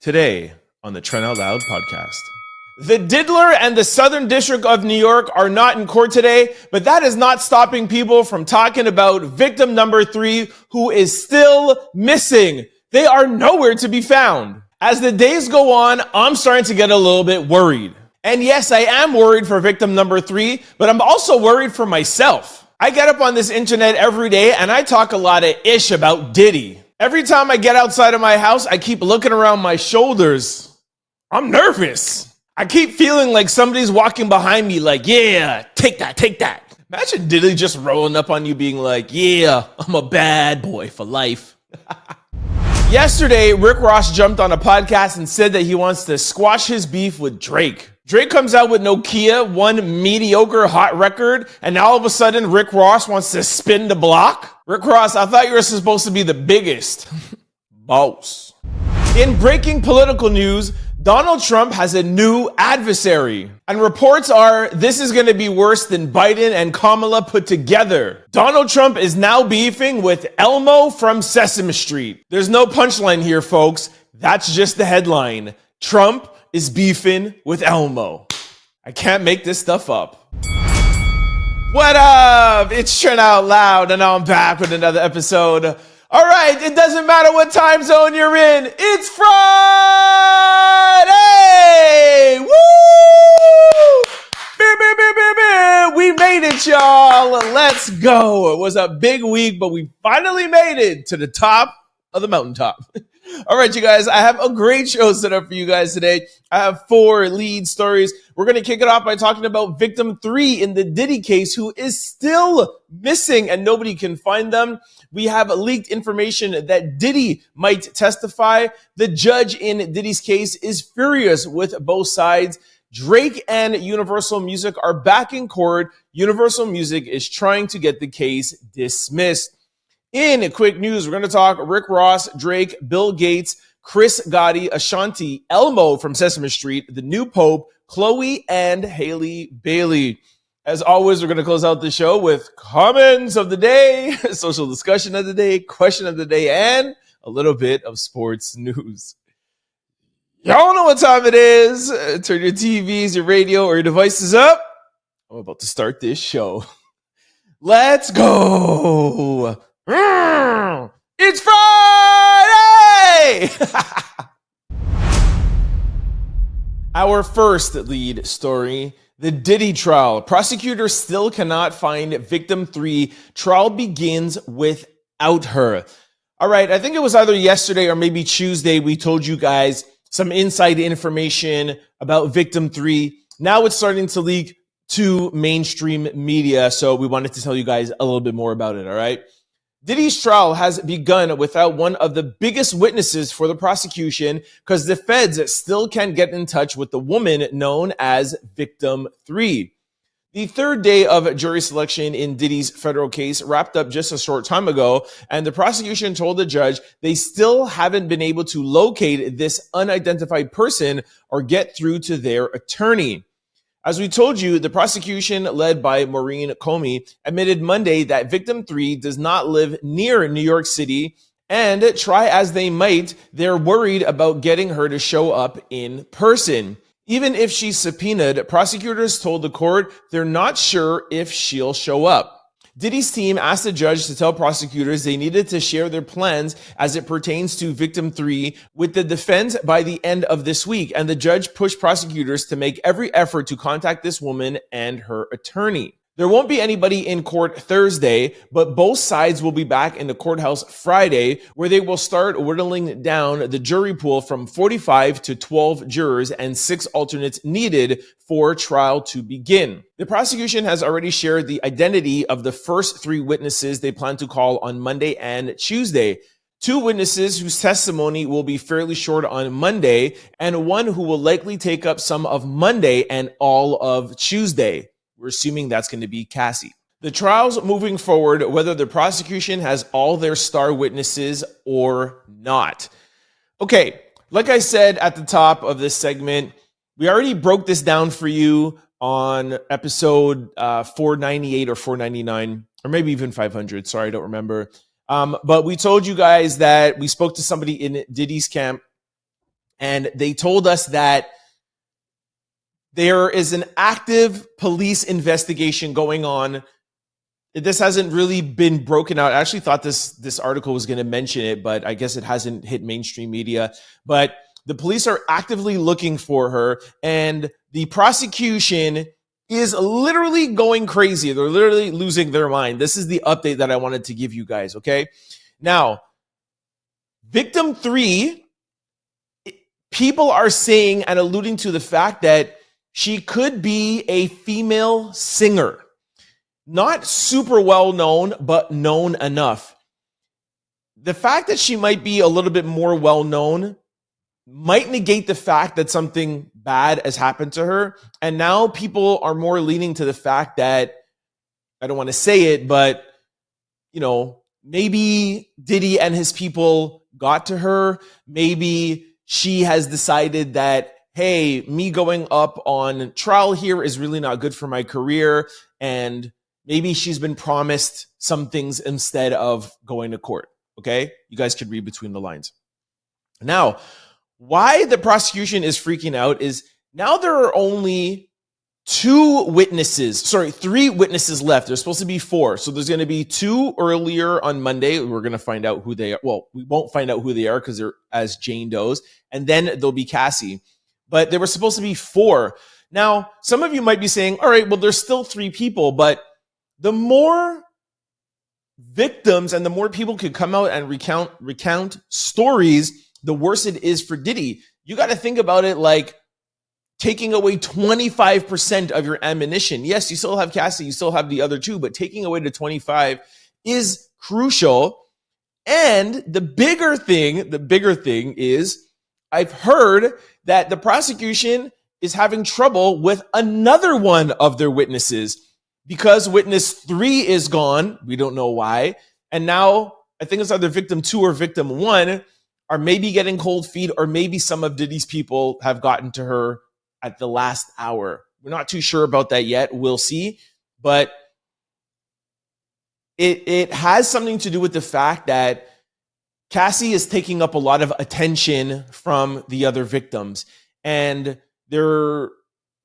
Today on the Trent Out Loud podcast. The Diddler and the Southern District of New York are not in court today, but that is not stopping people from talking about victim number 3, who is still missing. They are nowhere to be found. As the days go on, I'm starting to get a little bit worried. And yes, I am worried for victim number 3, but I'm also worried for myself. I get up on this internet every day and I talk a lot of ish about Diddy. Every time I get outside of my house, I keep looking around my shoulders. I'm nervous. I keep feeling like somebody's walking behind me like, yeah, take that, take that. Imagine Diddy just rolling up on you being like, yeah, I'm a bad boy for life. Yesterday, Rick Ross jumped on a podcast and said that he wants to squash his beef with Drake. Drake comes out with Nokia, one mediocre hot record, and now all of a sudden Rick Ross wants to spin the block? Rick Ross, I thought you were supposed to be the biggest. Boss. In breaking political news, Donald Trump has a new adversary. And reports are this is going to be worse than Biden and Kamala put together. Donald Trump is now beefing with Elmo from Sesame Street. There's no punchline here, folks. That's just the headline. Trump is beefing with Elmo. I can't make this stuff up. What up? It's Trent Out Loud, and I'm back with another episode. All right, it doesn't matter what time zone you're in. It's Friday! Woo! We made it, y'all. Let's go. It was a big week, but we finally made it to the top of the mountaintop. All right, you guys, I have a great show set up for you guys today. I have 4 lead stories. We're going to kick it off by talking about victim 3 in the Diddy case, who is still missing and nobody can find them. We have leaked information that Diddy might testify. The judge in Diddy's case is furious with both sides. Drake and Universal Music are back in court. Universal Music is trying to get the case dismissed. In quick news, we're going to talk Rick Ross, Drake, Bill Gates, Chris Gotti, Ashanti, Elmo from Sesame Street, the new Pope, Chloe and Halle Bailey. As always, we're going to close out the show with comments of the day, social discussion of the day, question of the day, and a little bit of sports news. Y'all know what time it is. Turn your TVs, your radio, or your devices up. I'm about to start this show. Let's go. It's Friday! Our first lead story, the Diddy trial. Prosecutors still cannot find victim 3. Trial begins without her. All right, I think it was either yesterday or maybe Tuesday we told you guys some inside information about victim 3. Now it's starting to leak to mainstream media, so we wanted to tell you guys a little bit more about it, all right? Diddy's trial has begun without one of the biggest witnesses for the prosecution because the feds still can't get in touch with the woman known as Victim 3. The third day of jury selection in Diddy's federal case wrapped up just a short time ago, and the prosecution told the judge they still haven't been able to locate this unidentified person or get through to their attorney. As we told you, the prosecution, led by Maureen Comey, admitted Monday that victim 3 does not live near New York City, and try as they might, they're worried about getting her to show up in person. Even if she's subpoenaed, prosecutors told the court they're not sure if she'll show up. Diddy's team asked the judge to tell prosecutors they needed to share their plans as it pertains to victim 3 with the defense by the end of this week, and the judge pushed prosecutors to make every effort to contact this woman and her attorney. There won't be anybody in court Thursday, but both sides will be back in the courthouse Friday, where they will start whittling down the jury pool from 45 to 12 jurors and 6 alternates needed for trial to begin. The prosecution has already shared the identity of the first 3 witnesses they plan to call on Monday and Tuesday. 2 witnesses whose testimony will be fairly short on Monday, and one who will likely take up some of Monday and all of Tuesday. We're assuming that's going to be Cassie. The trial's moving forward, whether the prosecution has all their star witnesses or not. Okay, like I said at the top of this segment, we already broke this down for you on episode 498 or 499, or maybe even 500. Sorry, I don't remember. But we told you guys that we spoke to somebody in Diddy's camp, And they told us that there is an active police investigation going on. This hasn't really been broken out. I actually thought this article was going to mention it, but I guess it hasn't hit mainstream media. But the police are actively looking for her, and the prosecution is literally going crazy. They're literally losing their mind. This is the update that I wanted to give you guys, okay? Now, victim 3, people are saying and alluding to the fact that she could be a female singer. Not super well known, but known enough. The fact that she might be a little bit more well known might negate the fact that something bad has happened to her. And now people are more leaning to the fact that, I don't want to say it, but, you know, maybe Diddy and his people got to her. Maybe she has decided that, hey, me going up on trial here is really not good for my career. And maybe she's been promised some things instead of going to court. Okay? You guys could read between the lines. Now, why the prosecution is freaking out is now there are only 3 witnesses left. There's supposed to be 4. So there's going to be 2 earlier on Monday. We're going to find out who they are. Well, we won't find out who they are because they're as Jane Doe's. And then there'll be Cassie. But there were supposed to be 4. Now, some of you might be saying, all right, well, there's still 3 people. But the more victims and the more people could come out and recount stories, the worse it is for Diddy. You got to think about it like taking away 25% of your ammunition. Yes, you still have Cassie, you still have the other 2, but taking away the 25 is crucial. And the bigger thing is I've heard that the prosecution is having trouble with another one of their witnesses because witness 3 is gone. We don't know why. And now I think it's either victim 2 or victim 1 are maybe getting cold feet, or maybe some of Diddy's people have gotten to her at the last hour. We're not too sure about that yet. We'll see. But it has something to do with the fact that Cassie is taking up a lot of attention from the other victims. And they're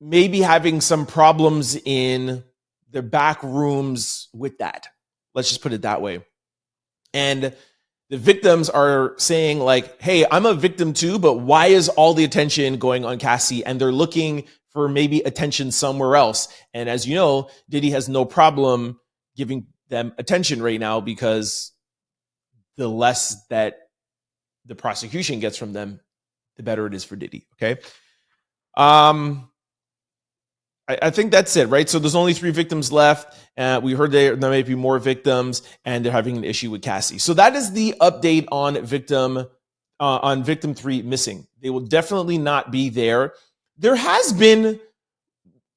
maybe having some problems in their back rooms with that. Let's just put it that way. And the victims are saying like, hey, I'm a victim too, but why is all the attention going on Cassie? And they're looking for maybe attention somewhere else. And as you know, Diddy has no problem giving them attention right now because the less that the prosecution gets from them, the better it is for Diddy. Okay. I think that's it, right? So there's only 3 victims left. We heard there might be more victims, and they're having an issue with Cassie. So that is the update on victim 3 missing. They will definitely not be there. There has been,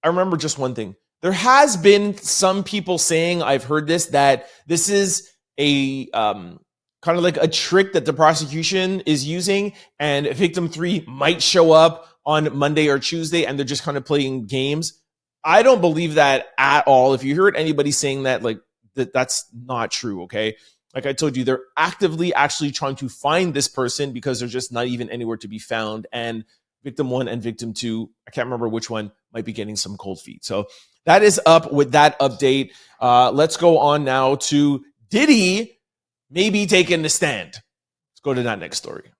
I remember just one thing. There has been some people saying, I've heard this, that this is a kind of like a trick that the prosecution is using, and victim 3 might show up on Monday or Tuesday, and they're just kind of playing games. I don't believe that at all. If you heard anybody saying that, like that's not true, okay? Like I told you, they're actively actually trying to find this person because they're just not even anywhere to be found. And victim 1 and victim 2, I can't remember which one, might be getting some cold feet. So that is up with that update. Let's go on now to Diddy maybe taking the stand. Let's go to that next story.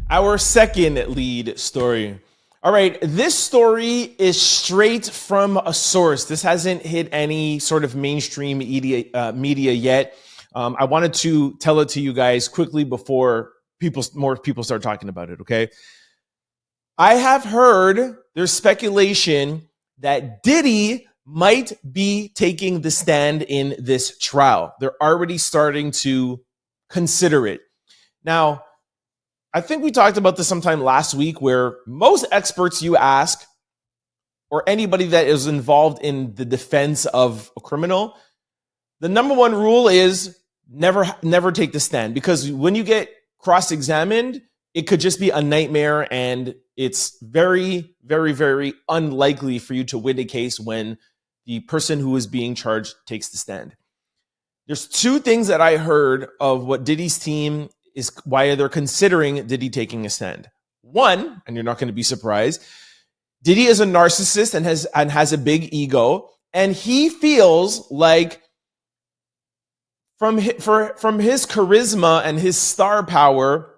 Our second lead story. All right, this story is straight from a source. This hasn't hit any sort of mainstream media yet. I wanted to tell it to you guys quickly before more people start talking about it, okay? I have heard there's speculation that Diddy might be taking the stand in this trial. They're already starting to consider it. Now, I think we talked about this sometime last week where most experts you ask, or anybody that is involved in the defense of a criminal, the number one rule is never take the stand, because when you get cross-examined, it could just be a nightmare, and it's very, very, very unlikely for you to win a case when the person who is being charged takes the stand. There's 2 things that I heard of what Diddy's team why they're considering Diddy taking a stand. One, and you're not going to be surprised, Diddy is a narcissist and has a big ego, and he feels like from his charisma and his star power,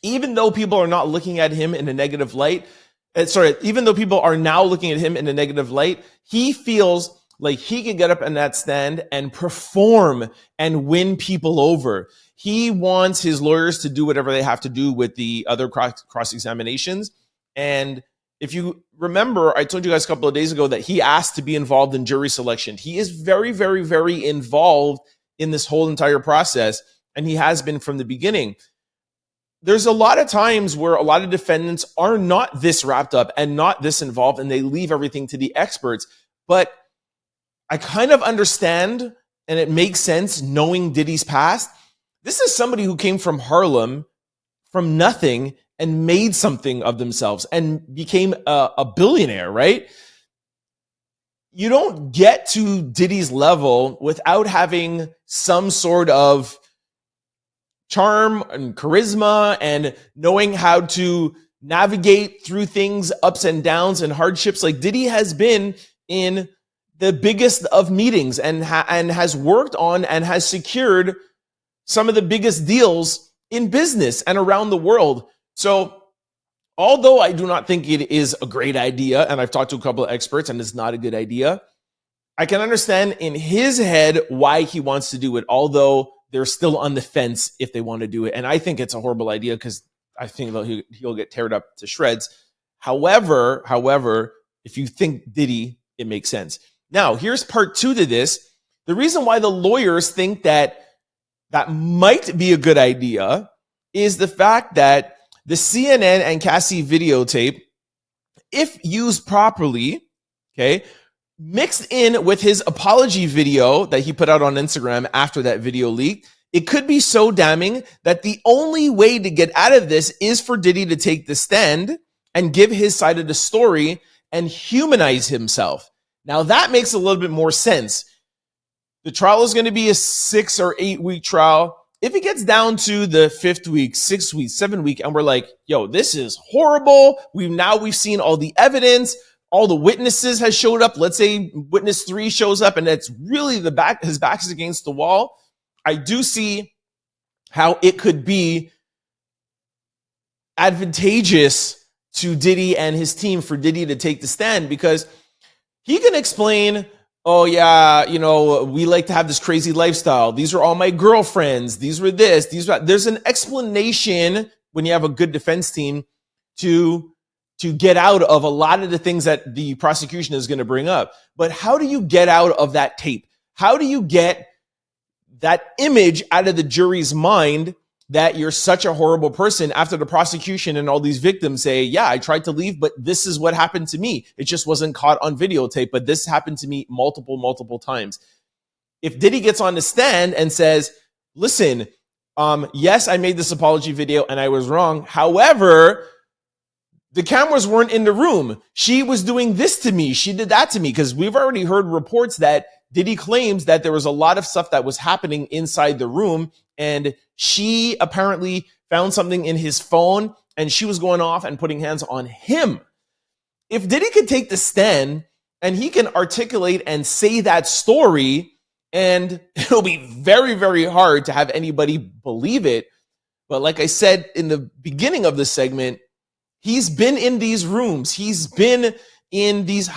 even though people are not looking at him in a negative light, even though people are now looking at him in a negative light, he feels like he could get up in that stand and perform and win people over. He wants his lawyers to do whatever they have to do with the other cross-examinations. And if you remember, I told you guys a couple of days ago that he asked to be involved in jury selection. He is very, very, very involved in this whole entire process, and he has been from the beginning. There's a lot of times where a lot of defendants are not this wrapped up and not this involved, and they leave everything to the experts. But I kind of understand, and it makes sense knowing Diddy's past. This is somebody who came from Harlem, from nothing, and made something of themselves and became a billionaire, right? You don't get to Diddy's level without having some sort of charm and charisma and knowing how to navigate through things, ups and downs and hardships. Like Diddy has been in the biggest of meetings and has worked on and has secured some of the biggest deals in business and around the world. So although I do not think it is a great idea, and I've talked to a couple of experts and it's not a good idea, I can understand in his head why he wants to do it, although they're still on the fence if they want to do it. And I think it's a horrible idea because I think that he'll get teared up to shreds. However, if you think Diddy, it makes sense. Now, here's part two to this. The reason why the lawyers think that might be a good idea is the fact that the CNN and Cassie videotape, if used properly, okay, mixed in with his apology video that he put out on Instagram after that video leaked, it could be so damning that the only way to get out of this is for Diddy to take the stand and give his side of the story and humanize himself. Now that makes a little bit more sense. The trial is going to be a 6 or 8 week trial. If it gets down to the 5th week, 6th week, 7th week, and we're like, yo, this is horrible. We've seen all the evidence. All the witnesses has showed up. Let's say witness 3 shows up and it's really his back is against the wall. I do see how it could be advantageous to Diddy and his team for Diddy to take the stand because he can explain, oh yeah, we like to have this crazy lifestyle. These are all my girlfriends. These were this, these were that. There's an explanation when you have a good defense team to get out of a lot of the things that the prosecution is going to bring up. But how do you get out of that tape? How do you get that image out of the jury's mind that you're such a horrible person after the prosecution and all these victims say, yeah, I tried to leave, but this is what happened to me. It just wasn't caught on videotape, but this happened to me multiple times. If Diddy gets on the stand and says, listen, yes, I made this apology video and I was wrong. However, the cameras weren't in the room. She was doing this to me. She did that to me. Because we've already heard reports that Diddy claims that there was a lot of stuff that was happening inside the room. And she apparently found something in his phone and she was going off and putting hands on him. If Diddy could take the stand and he can articulate and say that story, and it'll be very, very hard to have anybody believe it. But like I said in the beginning of this segment, he's been in these rooms. He's been in these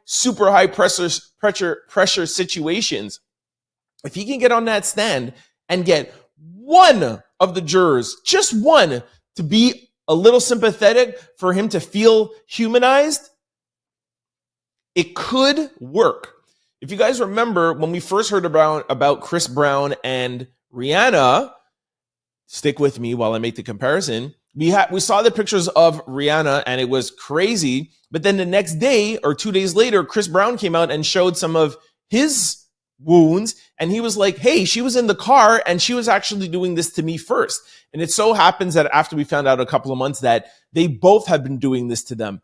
super high pressure situations. If he can get on that stand and get one of the jurors, just one, to be a little sympathetic for him to feel humanized, it could work. If you guys remember when we first heard about Chris Brown and Rihanna, stick with me while I make the comparison. We saw the pictures of Rihanna and it was crazy. But then the next day or 2 days later, Chris Brown came out and showed some of his wounds. And he was like, hey, she was in the car and she was actually doing this to me first. And it so happens that after we found out a couple of months that they both have been doing this to them.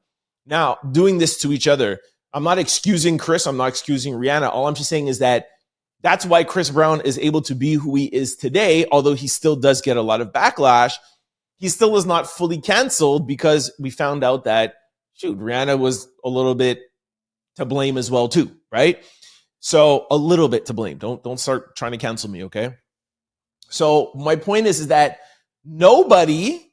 Now, doing this to each other. I'm not excusing Chris. I'm not excusing Rihanna. All I'm just saying is that That's why Chris Brown is able to be who he is today, although he still does get a lot of backlash. He still is not fully canceled because we found out that, Rihanna was a little bit to blame as well too, right? So a little bit to blame. Don't start trying to cancel me, okay? So my point is that nobody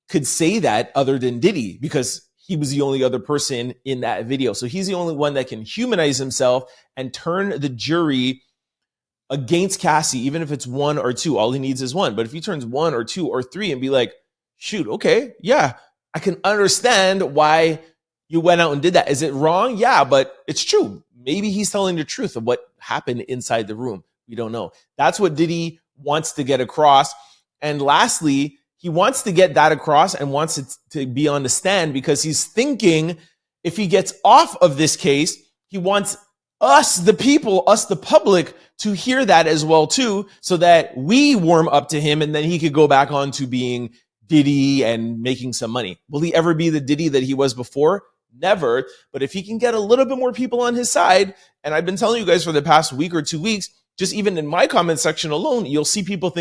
could say that other than Diddy, because he was the only other person in that video. So he's the only one that can humanize himself and turn the jury against Cassie, even if it's one or two. All he needs is one. But if he turns one or two or three and be like, okay, yeah, I can understand why you went out and did that. Is it wrong? Yeah, but it's true. Maybe he's telling the truth of what happened inside the room. We don't know. That's what Diddy wants to get across. And lastly, he wants to get that across and wants it to be on the stand because he's thinking if he gets off of this case, he wants us, the people, us, the public, to hear that as well too, so that we warm up to him and then he could go back on to being Diddy and making some money. Will he ever be the Diddy that he was before? Never. But if he can get a little bit more people on his side, and I've been telling you guys for the past week or 2 weeks, just even in my comment section alone, you'll see people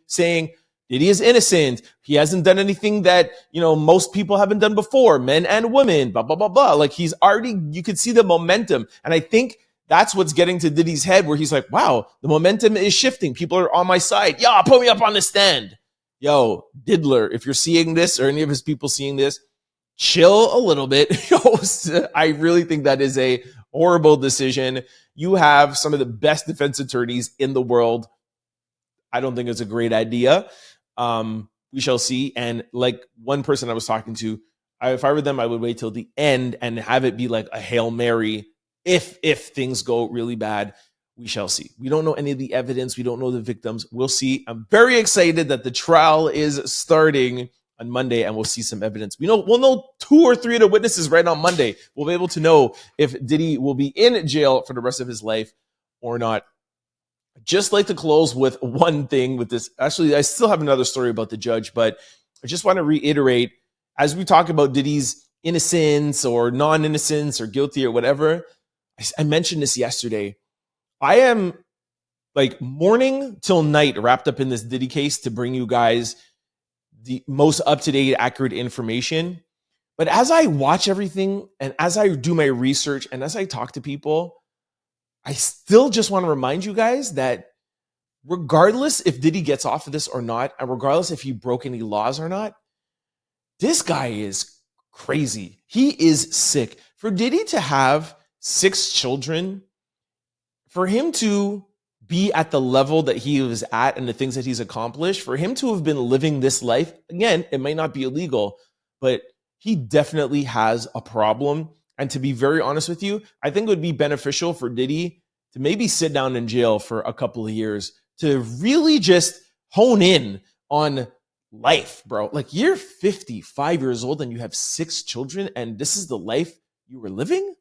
saying, Diddy is innocent. He hasn't done anything that, most people haven't done before, men and women, blah, blah, blah, blah. Like he's already, you could see the momentum. And I think that's what's getting to Diddy's head where he's like, wow, the momentum is shifting. People are on my side. Yeah, put me up on the stand. Yo, Diddler, if you're seeing this or any of his people seeing this, chill a little bit. Yo, I really think that is a horrible decision. You have some of the best defense attorneys in the world. I don't think it's a great idea. We shall see. And like one person I was talking to, if I were them, I would wait till the end and have it be like a Hail Mary. If things go really bad, we shall see. We don't know any of the evidence. We don't know the victims. We'll see. I'm very excited that the trial is starting on Monday and we'll see some evidence. We'll know 2 or 3 of the witnesses right on Monday. We'll be able to know if Diddy will be in jail for the rest of his life or not. Just like to close with one thing with this. Actually, I still have another story about the judge, but I just want to reiterate, as we talk about Diddy's innocence or non-innocence or guilty or whatever, I mentioned this yesterday. I am like morning till night wrapped up in this Diddy case to bring you guys the most up-to-date, accurate information. But as I watch everything and as I do my research and as I talk to people, I still just want to remind you guys that regardless if Diddy gets off of this or not, and regardless if he broke any laws or not, this guy is crazy. He is sick. For Diddy to have 6 children, for him to be at the level that he was at and the things that he's accomplished, for him to have been living this life, again, it might not be illegal, but he definitely has a problem. And to be very honest with you, I think it would be beneficial for Diddy to maybe sit down in jail for a couple of years to really just hone in on life, bro. Like you're 55 years old and you have 6 children and this is the life you were living?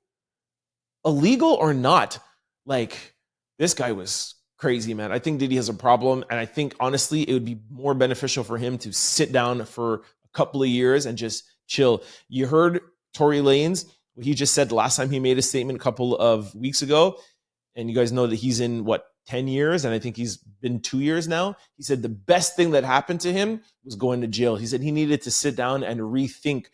Illegal or not? Like this guy was crazy, man. I think Diddy has a problem. And I think honestly, it would be more beneficial for him to sit down for a couple of years and just chill. You heard Tory Lanez, what he just said the last time he made a statement a couple of weeks ago. And you guys know that he's in 10 years. And I think he's been 2 years now. He said the best thing that happened to him was going to jail. He said he needed to sit down and rethink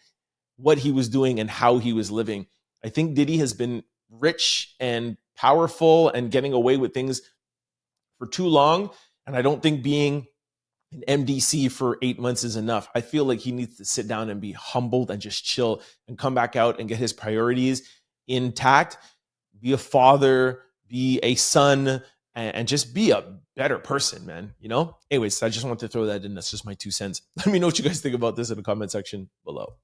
what he was doing and how he was living. I think Diddy has been rich and powerful and getting away with things for too long. And I don't think being an MDC for 8 months is enough. I feel like he needs to sit down and be humbled and just chill and come back out and get his priorities intact, be a father, be a son, and just be a better person, man. Anyways, I just want to throw that in. That's just my 2 cents. Let me know what you guys think about this in the comment section below.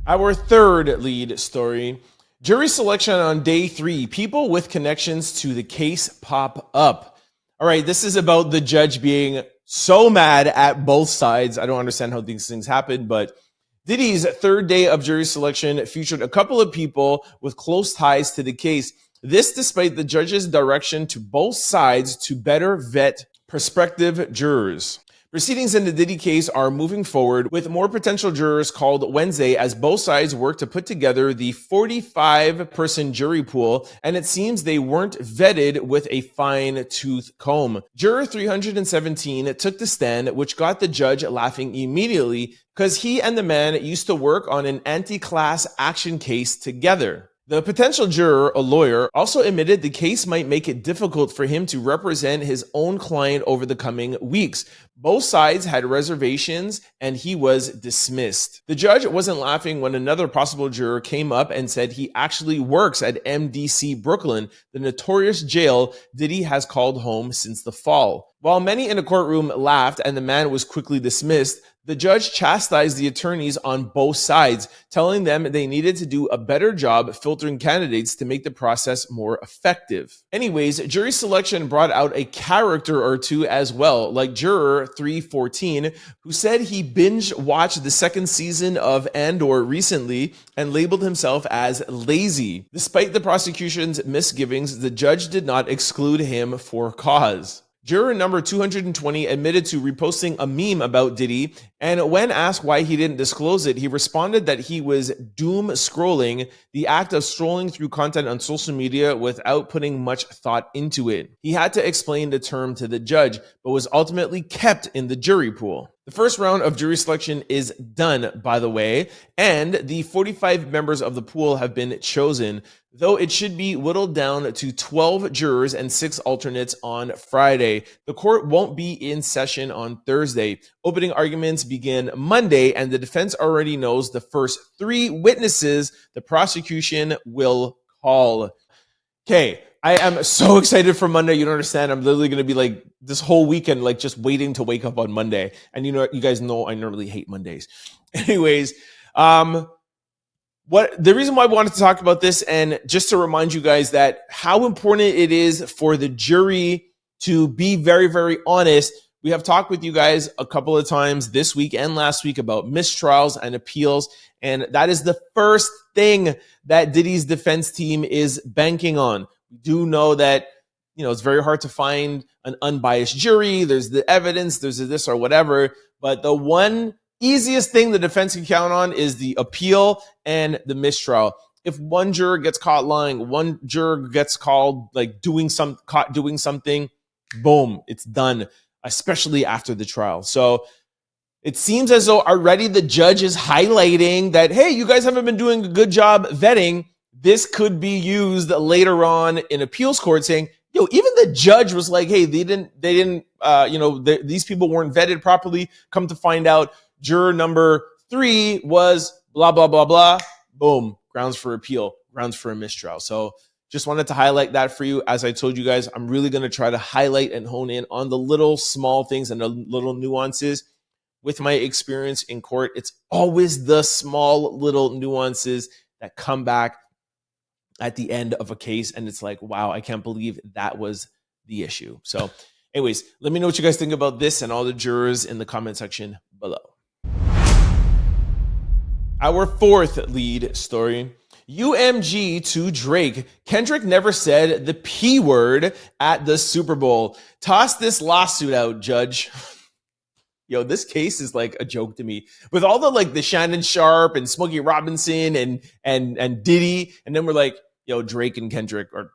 Our third lead story, jury selection on day 3. People with connections to the case pop up. All right, this is about the judge being so mad at both sides. I don't understand how these things happen, but Diddy's third day of jury selection featured a couple of people with close ties to the case. This despite the judge's direction to both sides to better vet prospective jurors. Proceedings in the Diddy case are moving forward with more potential jurors called Wednesday as both sides work to put together the 45-person jury pool, and it seems they weren't vetted with a fine-tooth comb. Juror 317 took the stand, which got the judge laughing immediately because he and the man used to work on an anti-class action case together. The potential juror, a lawyer, also admitted the case might make it difficult for him to represent his own client over the coming weeks. Both sides had reservations and he was dismissed. The judge wasn't laughing when another possible juror came up and said he actually works at MDC Brooklyn, the notorious jail Diddy has called home since the fall. While many in the courtroom laughed and the man was quickly dismissed, the judge chastised the attorneys on both sides, telling them they needed to do a better job filtering candidates to make the process more effective. Anyways, jury selection brought out a character or two as well, like juror 314, who said he binge-watched the second season of Andor recently and labeled himself as lazy. Despite the prosecution's misgivings, the judge did not exclude him for cause. Juror number 220 admitted to reposting a meme about Diddy, and when asked why he didn't disclose it, he responded that he was doom scrolling, the act of strolling through content on social media without putting much thought into it. He had to explain the term to the judge, but was ultimately kept in the jury pool. The first round of jury selection is done, by the way, and the 45 members of the pool have been chosen, though it should be whittled down to 12 jurors and 6 alternates on Friday. The court won't be in session on Thursday. Opening arguments begin Monday, and the defense already knows the first 3 witnesses the prosecution will call. Okay, I am so excited for Monday. You don't understand. I'm literally going to be like this whole weekend, like just waiting to wake up on Monday. And you know, you guys know I normally hate Mondays. Anyways, the reason why I wanted to talk about this, and just to remind you guys that how important it is for the jury to be very, very honest. We have talked with you guys a couple of times this week and last week about mistrials and appeals. And that is the first thing that Diddy's defense team is banking on. We do know that, you know, it's very hard to find an unbiased jury. There's the evidence, there's this or whatever. But the one easiest thing the defense can count on is the appeal and the mistrial. If one juror gets caught lying, one juror gets called like caught doing something, boom, it's done, especially after the trial. So it seems as though already the judge is highlighting that, hey, you guys haven't been doing a good job vetting. This could be used later on in appeals court, saying, yo, even the judge was like, hey, these people weren't vetted properly. Come to find out, juror number 3 was blah, blah, blah, blah. Boom, grounds for appeal, grounds for a mistrial. So just wanted to highlight that for you. As I told you guys, I'm really going to try to highlight and hone in on the little small things and the little nuances. With my experience in court, it's always the small little nuances that come back at the end of a case. And it's like, wow, I can't believe that was the issue. So anyways, let me know what you guys think about this and all the jurors in the comment section below. Our fourth lead story. UMG to Drake. Kendrick never said the P word at the Super Bowl. Toss this lawsuit out, judge. Yo, this case is like a joke to me. With all the Shannon Sharp and Smokey Robinson and Diddy, and then we're like, yo, Drake and Kendrick are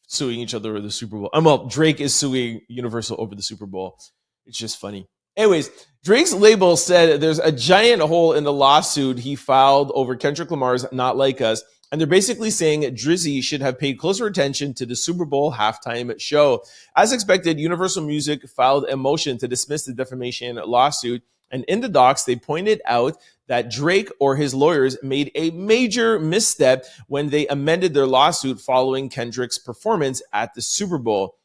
suing each other over the Super Bowl. Well, Drake is suing Universal over the Super Bowl. It's just funny. Anyways, Drake's label said there's a giant hole in the lawsuit he filed over Kendrick Lamar's Not Like Us. And they're basically saying Drizzy should have paid closer attention to the Super Bowl halftime show. As expected, Universal Music filed a motion to dismiss the defamation lawsuit. And in the docs, they pointed out that Drake or his lawyers made a major misstep when they amended their lawsuit following Kendrick's performance at the Super Bowl.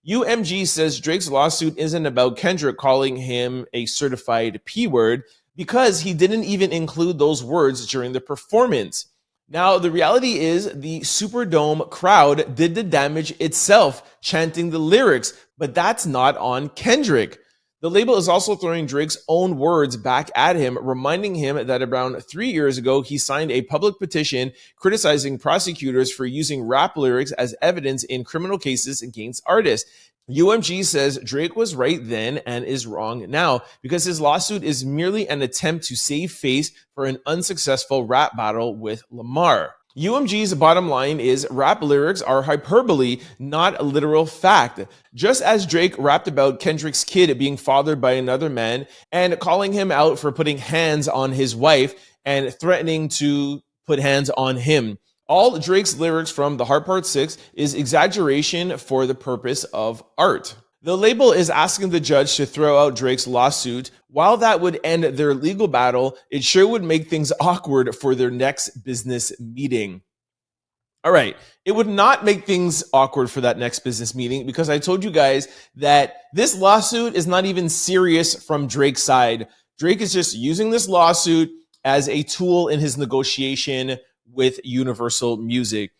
UMG says Drake's lawsuit isn't about Kendrick calling him a certified P word because he didn't even include those words during the performance. Now, the reality is the Superdome crowd did the damage itself, chanting the lyrics, but that's not on Kendrick. The label is also throwing Drake's own words back at him, reminding him that around 3 years ago, he signed a public petition criticizing prosecutors for using rap lyrics as evidence in criminal cases against artists. UMG says Drake was right then and is wrong now because his lawsuit is merely an attempt to save face for an unsuccessful rap battle with Lamar. UMG's bottom line is rap lyrics are hyperbole, not a literal fact. Just as Drake rapped about Kendrick's kid being fathered by another man and calling him out for putting hands on his wife and threatening to put hands on him. All Drake's lyrics from The Hard Part 6 is exaggeration for the purpose of art. The label is asking the judge to throw out Drake's lawsuit. While that would end their legal battle, it sure would make things awkward for their next business meeting. All right, it would not make things awkward for that next business meeting because I told you guys that this lawsuit is not even serious from Drake's side. Drake is just using this lawsuit as a tool in his negotiation with Universal Music.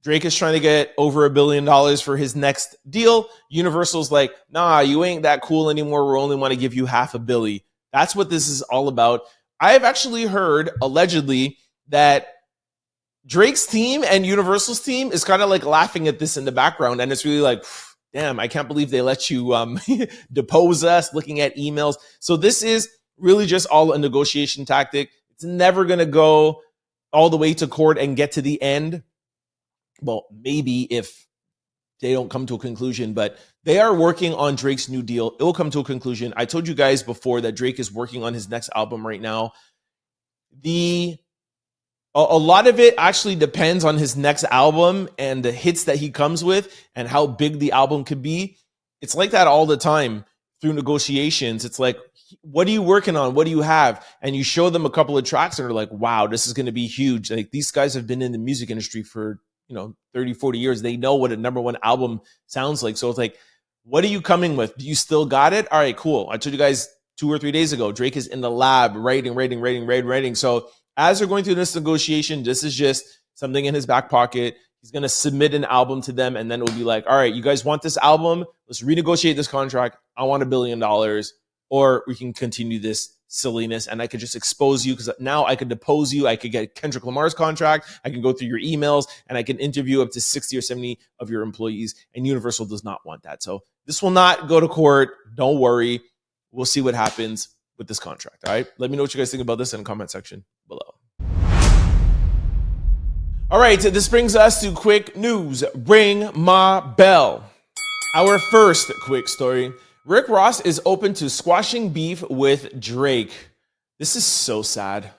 Drake is trying to get over $1 billion for his next deal. Universal's like, nah, you ain't that cool anymore. We only want to give you $500 million. That's what this is all about. I have actually heard, allegedly, that Drake's team and Universal's team is kind of like laughing at this in the background. And it's really like, damn, I can't believe they let you depose us, looking at emails. So this is really just all a negotiation tactic. It's never going to go all the way to court and get to the end. Well, maybe if they don't come to a conclusion, but they are working on Drake's new deal. It will come to a conclusion. I told you guys before that Drake is working on his next album right now. A lot of it actually depends on his next album and the hits that he comes with and how big the album could be. It's like that all the time through negotiations. It's like, what are you working on? What do you have? And you show them a couple of tracks and they're like, wow, this is going to be huge. Like these guys have been in the music industry for 30, 40 years. They know what a number one album sounds like. So it's like, what are you coming with? Do you still got it? All right, cool. I told you guys 2 or 3 days ago, Drake is in the lab writing. So as they're going through this negotiation, this is just something in his back pocket. He's going to submit an album to them. And then it will be like, all right, you guys want this album? Let's renegotiate this contract. I want $1 billion. Or we can continue this silliness and I could just expose you because now I could depose you. I could get Kendrick Lamar's contract. I can go through your emails and I can interview up to 60 or 70 of your employees. And Universal does not want that. So this will not go to court. Don't worry. We'll see what happens with this contract. All right. Let me know what you guys think about this in the comment section below. All right. This brings us to quick news. Ring my bell. Our first quick story. Rick Ross is open to squashing beef with Drake. This is so sad.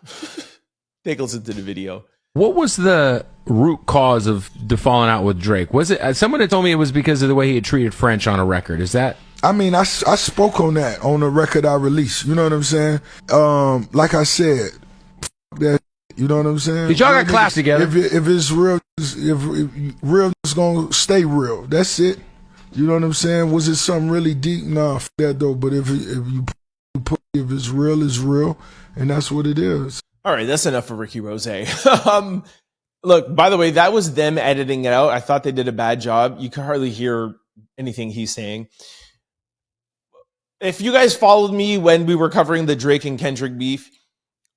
Take a listen to the video. What was the root cause of the falling out with Drake? Was it someone had told me it was because of the way he had treated French on a record? Is that? I mean, I spoke on that on the record I released. You know what I'm saying? Like I said, that. You know what I'm saying? Did y'all got class together? If it's real, if real is gonna stay real. That's it. You know what I'm saying? Was it something really deep? Nah, f that though. But if it's real, it's real, and that's what it is. All right, that's enough for Ricky Rose. Look, by the way, that was them editing it out. I thought they did a bad job. You can hardly hear anything he's saying. If you guys followed me when we were covering the Drake and Kendrick beef,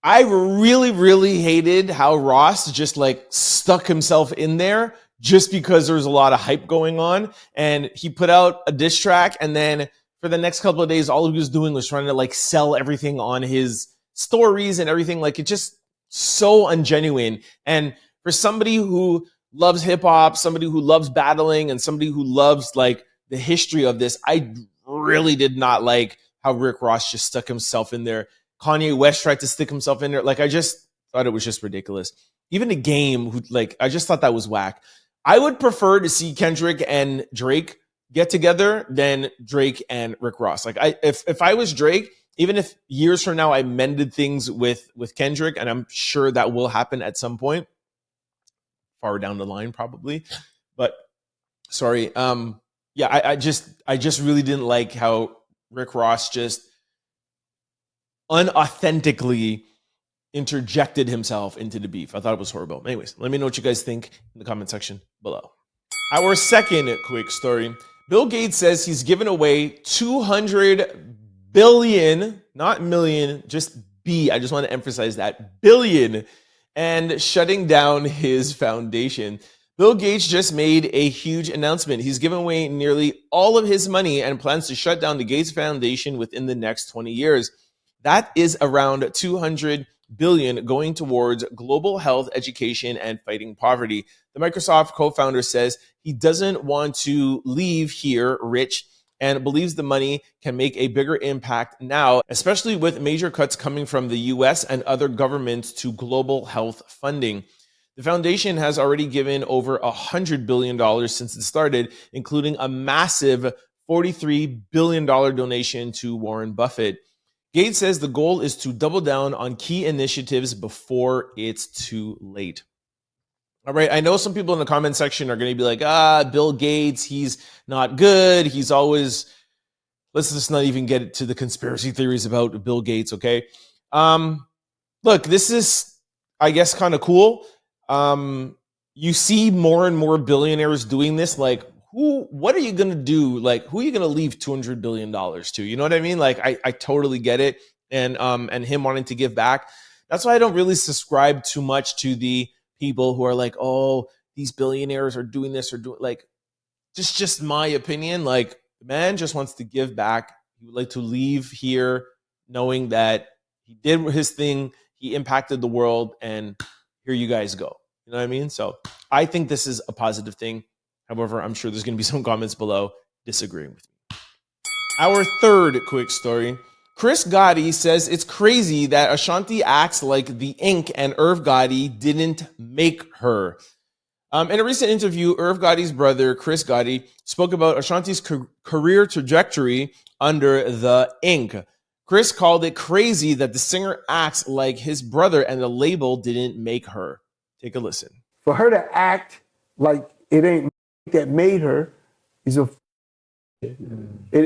I really, really hated how Ross just like stuck himself in there just because there was a lot of hype going on. And he put out a diss track. And then for the next couple of days, all he was doing was trying to like sell everything on his stories and everything. Like it's just so ungenuine. And for somebody who loves hip hop, somebody who loves battling, and somebody who loves like the history of this, I really did not like how Rick Ross just stuck himself in there. Kanye West tried to stick himself in there. Like, I just thought it was just ridiculous. Even the Game, who like, I just thought that was whack. I would prefer to see Kendrick and Drake get together than Drake and Rick Ross. Like, if I was Drake, even if years from now I mended things with Kendrick, and I'm sure that will happen at some point, far down the line probably. But sorry, yeah, I just really didn't like how Rick Ross just unauthentically interjected himself into the beef. I thought it was horrible. Anyways, let me know what you guys think in the comment section below. Our second quick story. Bill Gates says he's given away $200 billion, not million, just B. I just want to emphasize that billion, and shutting down his foundation. Bill Gates just made a huge announcement. He's given away nearly all of his money and plans to shut down the Gates Foundation within the next 20 years. That is around 200 billion going towards global health, education, and fighting poverty. The Microsoft co-founder says he doesn't want to leave here rich and believes the money can make a bigger impact now, especially with major cuts coming from the US and other governments to global health funding. The foundation has already given over $100 billion since it started, including a massive $43 billion donation to Warren Buffett. Gates says the goal is to double down on key initiatives before it's too late. All right, I know some people in the comment section are going to be like, Bill Gates, he's not good. He's always, let's just not even get to the conspiracy theories about Bill Gates, okay? Look, this is, I guess, kind of cool. You see more and more billionaires doing this. Like, what are you going to do? Like, who are you going to leave $200 billion to? You know what I mean? Like, I totally get it. And him wanting to give back. That's why I don't really subscribe too much to the people who are like, oh, these billionaires are doing this or doing, like, just my opinion. Like, the man just wants to give back. He would like to leave here knowing that he did his thing. He impacted the world, and here you guys go. You know what I mean? So I think this is a positive thing. However, I'm sure there's going to be some comments below disagreeing with me. Our third quick story. Chris Gotti says it's crazy that Ashanti acts like the ink and Irv Gotti didn't make her. In a recent interview, Irv Gotti's brother, Chris Gotti, spoke about Ashanti's career trajectory under the ink. Chris called it crazy that the singer acts like his brother and the label didn't make her. Take a listen. For her to act like it ain't that made her is a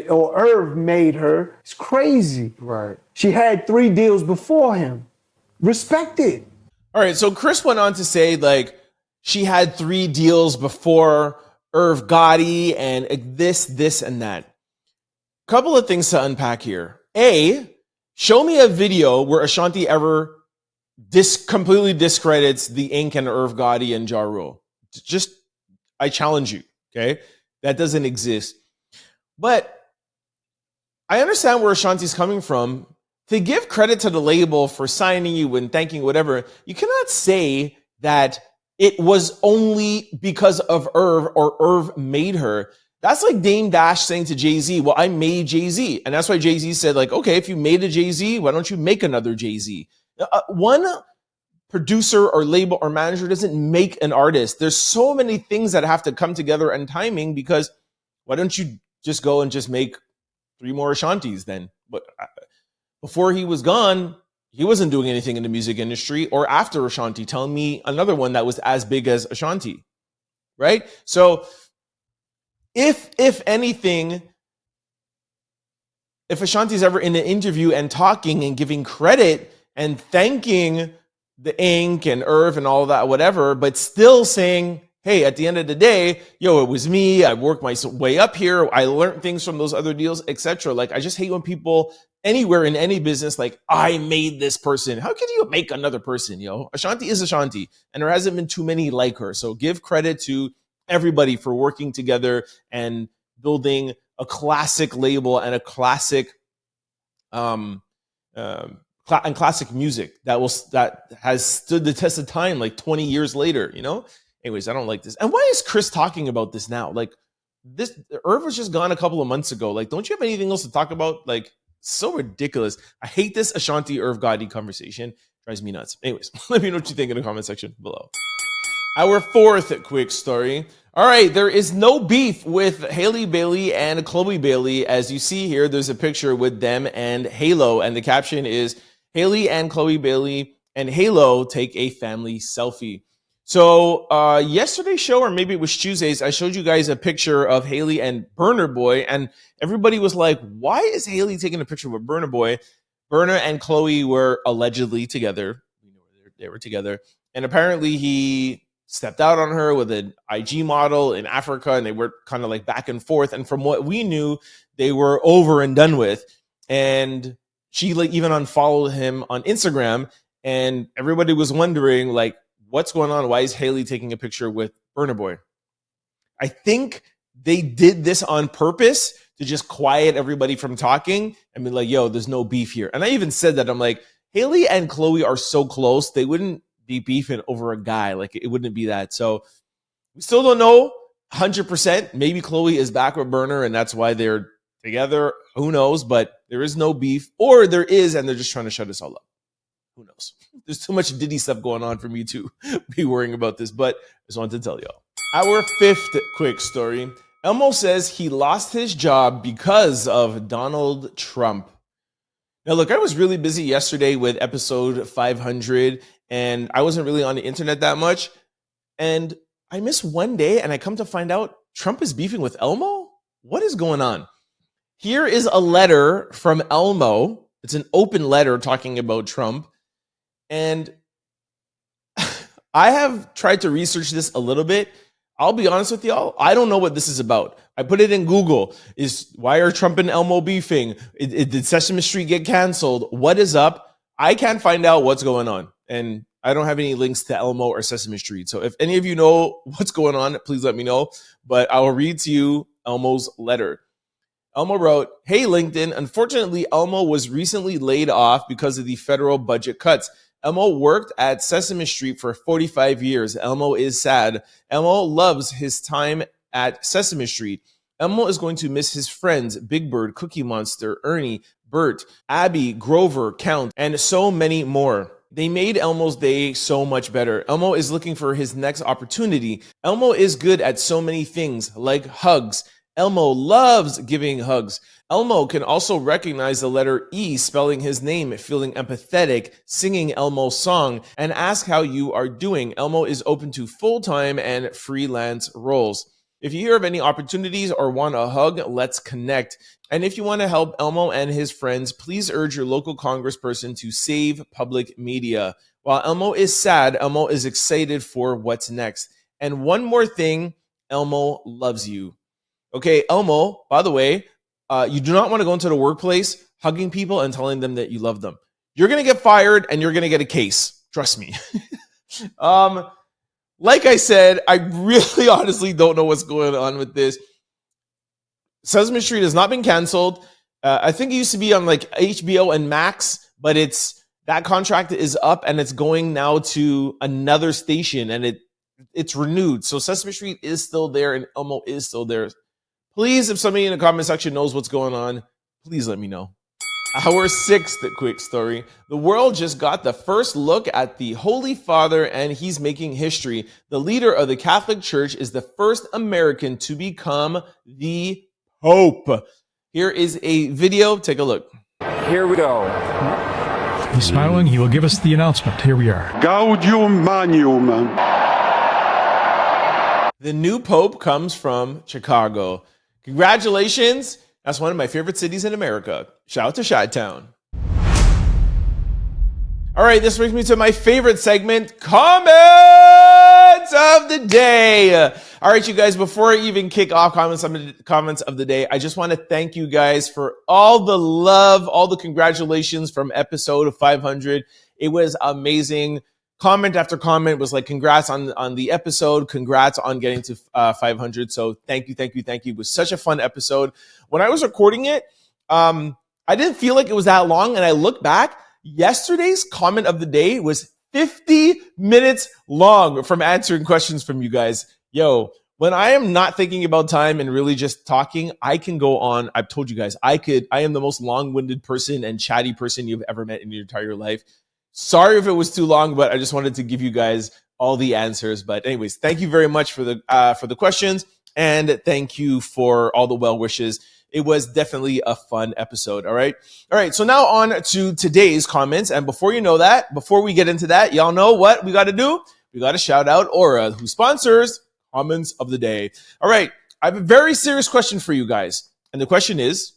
or Irv made her. It's crazy. Right. She had 3 deals before him. Respect it. All right, so Chris went on to say, like, she had 3 deals before Irv Gotti and this, and that. Couple of things to unpack here. A, show me a video where Ashanti ever completely discredits the Ink and Irv Gotti and Ja Rule. Just, I challenge you, okay? That doesn't exist. But I understand where Ashanti's coming from. To give credit to the label for signing you and thanking whatever, you cannot say that it was only because of Irv or Irv made her. That's like Dame Dash saying to Jay-Z, well, I made Jay-Z. And that's why Jay-Z said, like, okay, if you made a Jay-Z, why don't you make another Jay-Z? One producer or label or manager doesn't make an artist. There's so many things that have to come together and timing, because why don't you just go and just make 3 more Ashantis then? But before he was gone, he wasn't doing anything in the music industry. Or after Ashanti, tell me another one that was as big as Ashanti, right? So if anything, if Ashanti's ever in an interview and talking and giving credit and thanking the Ink and Irv and all that, whatever, but still saying, hey, at the end of the day, it was me. I worked my way up here. I learned things from those other deals, etc. Like, I just hate when people anywhere in any business, like, I made this person. How can you make another person? Ashanti is Ashanti, and there hasn't been too many like her. So give credit to everybody for working together and building a classic label and a classic and classic music that has stood the test of time, like 20 years later. Anyways, I don't like this. And why is Chris talking about this now? Like, this Irv was just gone a couple of months ago. Like, don't you have anything else to talk about? Like, so ridiculous. I hate this Ashanti Irv Gotti conversation. Drives me nuts. Anyways, let me know what you think in the comment section below. Our fourth quick story. All right, there is no beef with Halle Bailey and Chloe Bailey. As you see here, there's a picture with them and Halo, and the caption is, Halle and Chloe Bailey and Halo take a family selfie. So yesterday's show, or maybe it was Tuesday's, I showed you guys a picture of Halle and Burna Boy, and everybody was like, why is Halle taking a picture with Burna Boy? Burna and Chloe were allegedly together. We know they were together. And apparently he stepped out on her with an IG model in Africa, and they were kind of like back and forth. And from what we knew, they were over and done with. and she like even unfollowed him on Instagram, and everybody was wondering like, what's going on? Why is Halle taking a picture with Burna Boy? I think they did this on purpose to just quiet everybody from talking and be like, yo, there's no beef here. And I even said that. I'm like, Halle and Chloe are so close, they wouldn't be beefing over a guy. Like, it wouldn't be that. So we still don't know 100%. Maybe Chloe is back with Burner and that's why they're together. Who knows? But there is no beef, or there is, and they're just trying to shut us all up. Who knows? There's too much Diddy stuff going on for me to be worrying about this, but I just wanted to tell y'all. Our fifth quick story. Elmo says he lost his job because of Donald Trump. Now, look, I was really busy yesterday with episode 500, and I wasn't really on the internet that much. And I missed one day, and I come to find out Trump is beefing with Elmo? What is going on? Here is a letter from Elmo. It's an open letter talking about Trump. And I have tried to research this a little bit. I'll be honest with y'all, I don't know what this is about. I put it in Google. Why are Trump and Elmo beefing? Did Sesame Street get canceled? What is up? I can't find out what's going on. And I don't have any links to Elmo or Sesame Street. So if any of you know what's going on, please let me know. But I will read to you Elmo's letter. Elmo wrote, "Hey, LinkedIn. Unfortunately, Elmo was recently laid off because of the federal budget cuts. Elmo worked at Sesame Street for 45 years. Elmo is sad. Elmo loves his time at Sesame Street. Elmo is going to miss his friends, Big Bird, Cookie Monster, Ernie, Bert, Abby, Grover, Count, and so many more. They made Elmo's day so much better. Elmo is looking for his next opportunity. Elmo is good at so many things, like hugs. Elmo loves giving hugs. Elmo can also recognize the letter E spelling his name, feeling empathetic, singing Elmo's song, and ask how you are doing. Elmo is open to full-time and freelance roles. If you hear of any opportunities or want a hug, let's connect. And if you want to help Elmo and his friends, please urge your local congressperson to save public media. While Elmo is sad, Elmo is excited for what's next. And one more thing, Elmo loves you." Okay, Elmo, by the way, you do not want to go into the workplace hugging people and telling them that you love them. You're going to get fired and you're going to get a case. Trust me. Like I said, I really honestly don't know what's going on with this. Sesame Street has not been canceled. I think it used to be on like HBO and Max, but that contract is up and it's going now to another station and it's renewed. So Sesame Street is still there and Elmo is still there. Please, if somebody in the comment section knows what's going on, please let me know. Our sixth quick story. The world just got the first look at the Holy Father and he's making history. The leader of the Catholic Church is the first American to become the Pope. Here is a video. Take a look. Here we go. He's smiling. He will give us the announcement. Here we are. Gaudium Magnum. The new Pope comes from Chicago. Congratulations. That's one of my favorite cities in America. Shout out to Chi-Town. All right, this brings me to my favorite segment, Comments of the Day. All right, you guys, before I even kick off comments of the day, I just want to thank you guys for all the love, all the congratulations from episode 500. It was amazing. Comment after comment was like, congrats on the episode. Congrats on getting to 500. So thank you. It was such a fun episode. When I was recording it, I didn't feel like it was that long. And I look back, yesterday's comment of the day was 50 minutes long from answering questions from you guys. Yo, when I am not thinking about time and really just talking, I can go on. I've told you guys, I am the most long-winded person and chatty person you've ever met in your entire life. Sorry if it was too long, but I just wanted to give you guys all the answers. But anyways, thank you very much for the questions, and thank you for all the well wishes. It was definitely a fun episode. All right. So now on to today's comments. And before we get into that, y'all know what we got to do? We got to shout out Aura, who sponsors Comments of the Day. All right. I have a very serious question for you guys. And the question is